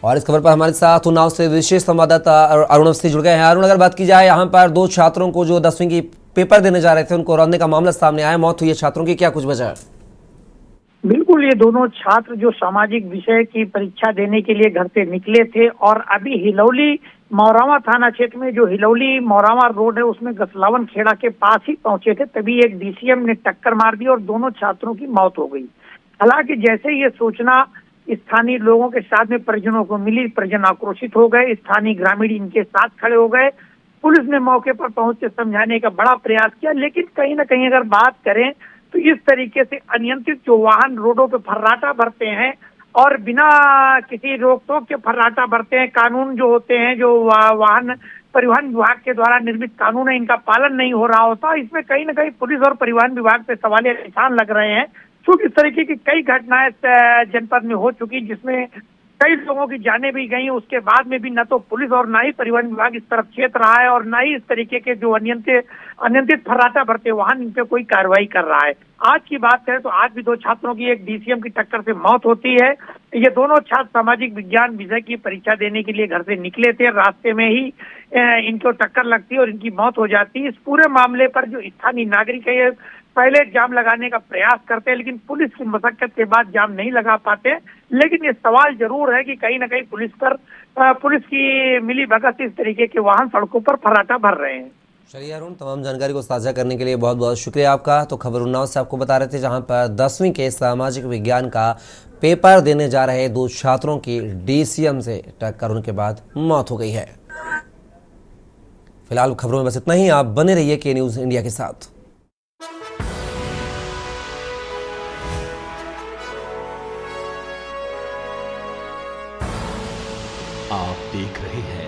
और इस खबर पर हमारे साथ उन्नाव से विशेष संवाददाता अरुण अवस्थी जुड़ गए हैं। अरुण, अगर बात की जाए यहाँ पर 2 छात्रों को जो 10वीं की पेपर देने जा रहे थे, उनको रौंदने का मामला सामने आया, मौत हुई है छात्रों की, क्या कुछ वजह है? बिल्कुल, ये दोनों छात्र जो सामाजिक विषय की परीक्षा देने के लिए घर से निकले थे और अभी हिलौली मोरावा थाना क्षेत्र में जो हिलौली मोरावा रोड है उसमें गसलावन खेड़ा के पास ही पहुंचे थे, तभी एक डीसीएम ने टक्कर मार दी और दोनों छात्रों की मौत हो गई। हालांकि जैसे ये सूचना स्थानीय लोगों के साथ में परिजनों को मिली, परिजन आक्रोशित हो गए, स्थानीय ग्रामीण इनके साथ खड़े हो गए। पुलिस ने मौके पर पहुंच के समझाने का बड़ा प्रयास किया, लेकिन कहीं ना कहीं अगर बात करें तो इस तरीके से अनियंत्रित जो वाहन रोडों पे फर्राटा भरते हैं और बिना किसी रोक टोक के फर्राटा भरते हैं, कानून जो होते हैं, जो वाहन परिवहन विभाग के द्वारा निर्मित कानून है, इनका पालन नहीं हो रहा होता, इसमें कहीं ना कहीं पुलिस और परिवहन विभाग पे सवालिया निशान लग रहे हैं। क्योंकि इस तरीके की कई घटनाएं जनपद में हो चुकी, जिसमें कई लोगों की जानें भी गई, उसके बाद में भी न तो पुलिस और न ही परिवहन विभाग इस तरफ चेत रहा है और न ही इस तरीके के जो अनियंत्रित फर्राटा भरते वाहन, इन पे कोई कार्रवाई कर रहा है। आज की बात करें तो आज भी 2 छात्रों की एक डीसीएम की टक्कर से मौत होती है। ये दोनों छात्र सामाजिक विज्ञान विषय की परीक्षा देने के लिए घर से निकले थे, रास्ते में ही इनको टक्कर लगती है और इनकी मौत हो जाती है। इस पूरे मामले पर जो स्थानीय नागरिक है, पहले जाम लगाने का प्रयास करते हैं, लेकिन पुलिस की मशक्कत के बाद जाम नहीं लगा पाते। लेकिन ये सवाल जरूर है कि कहीं ना कहीं पुलिस की मिली भगत इस तरीके के वाहन सड़कों पर फर्राटा भर रहे हैं। चलिए अरुण, तमाम जानकारी को साझा करने के लिए बहुत बहुत शुक्रिया आपका। तो खबर उन्नाव से आपको बता रहे थे, जहां पर 10वीं के सामाजिक विज्ञान का पेपर देने जा रहे 2 छात्रों की डीसीएम से टक्कर होने के बाद मौत हो गई है। फिलहाल खबरों में बस इतना ही। आप बने रहिए के न्यूज़ इंडिया के साथ। आप देख रहे हैं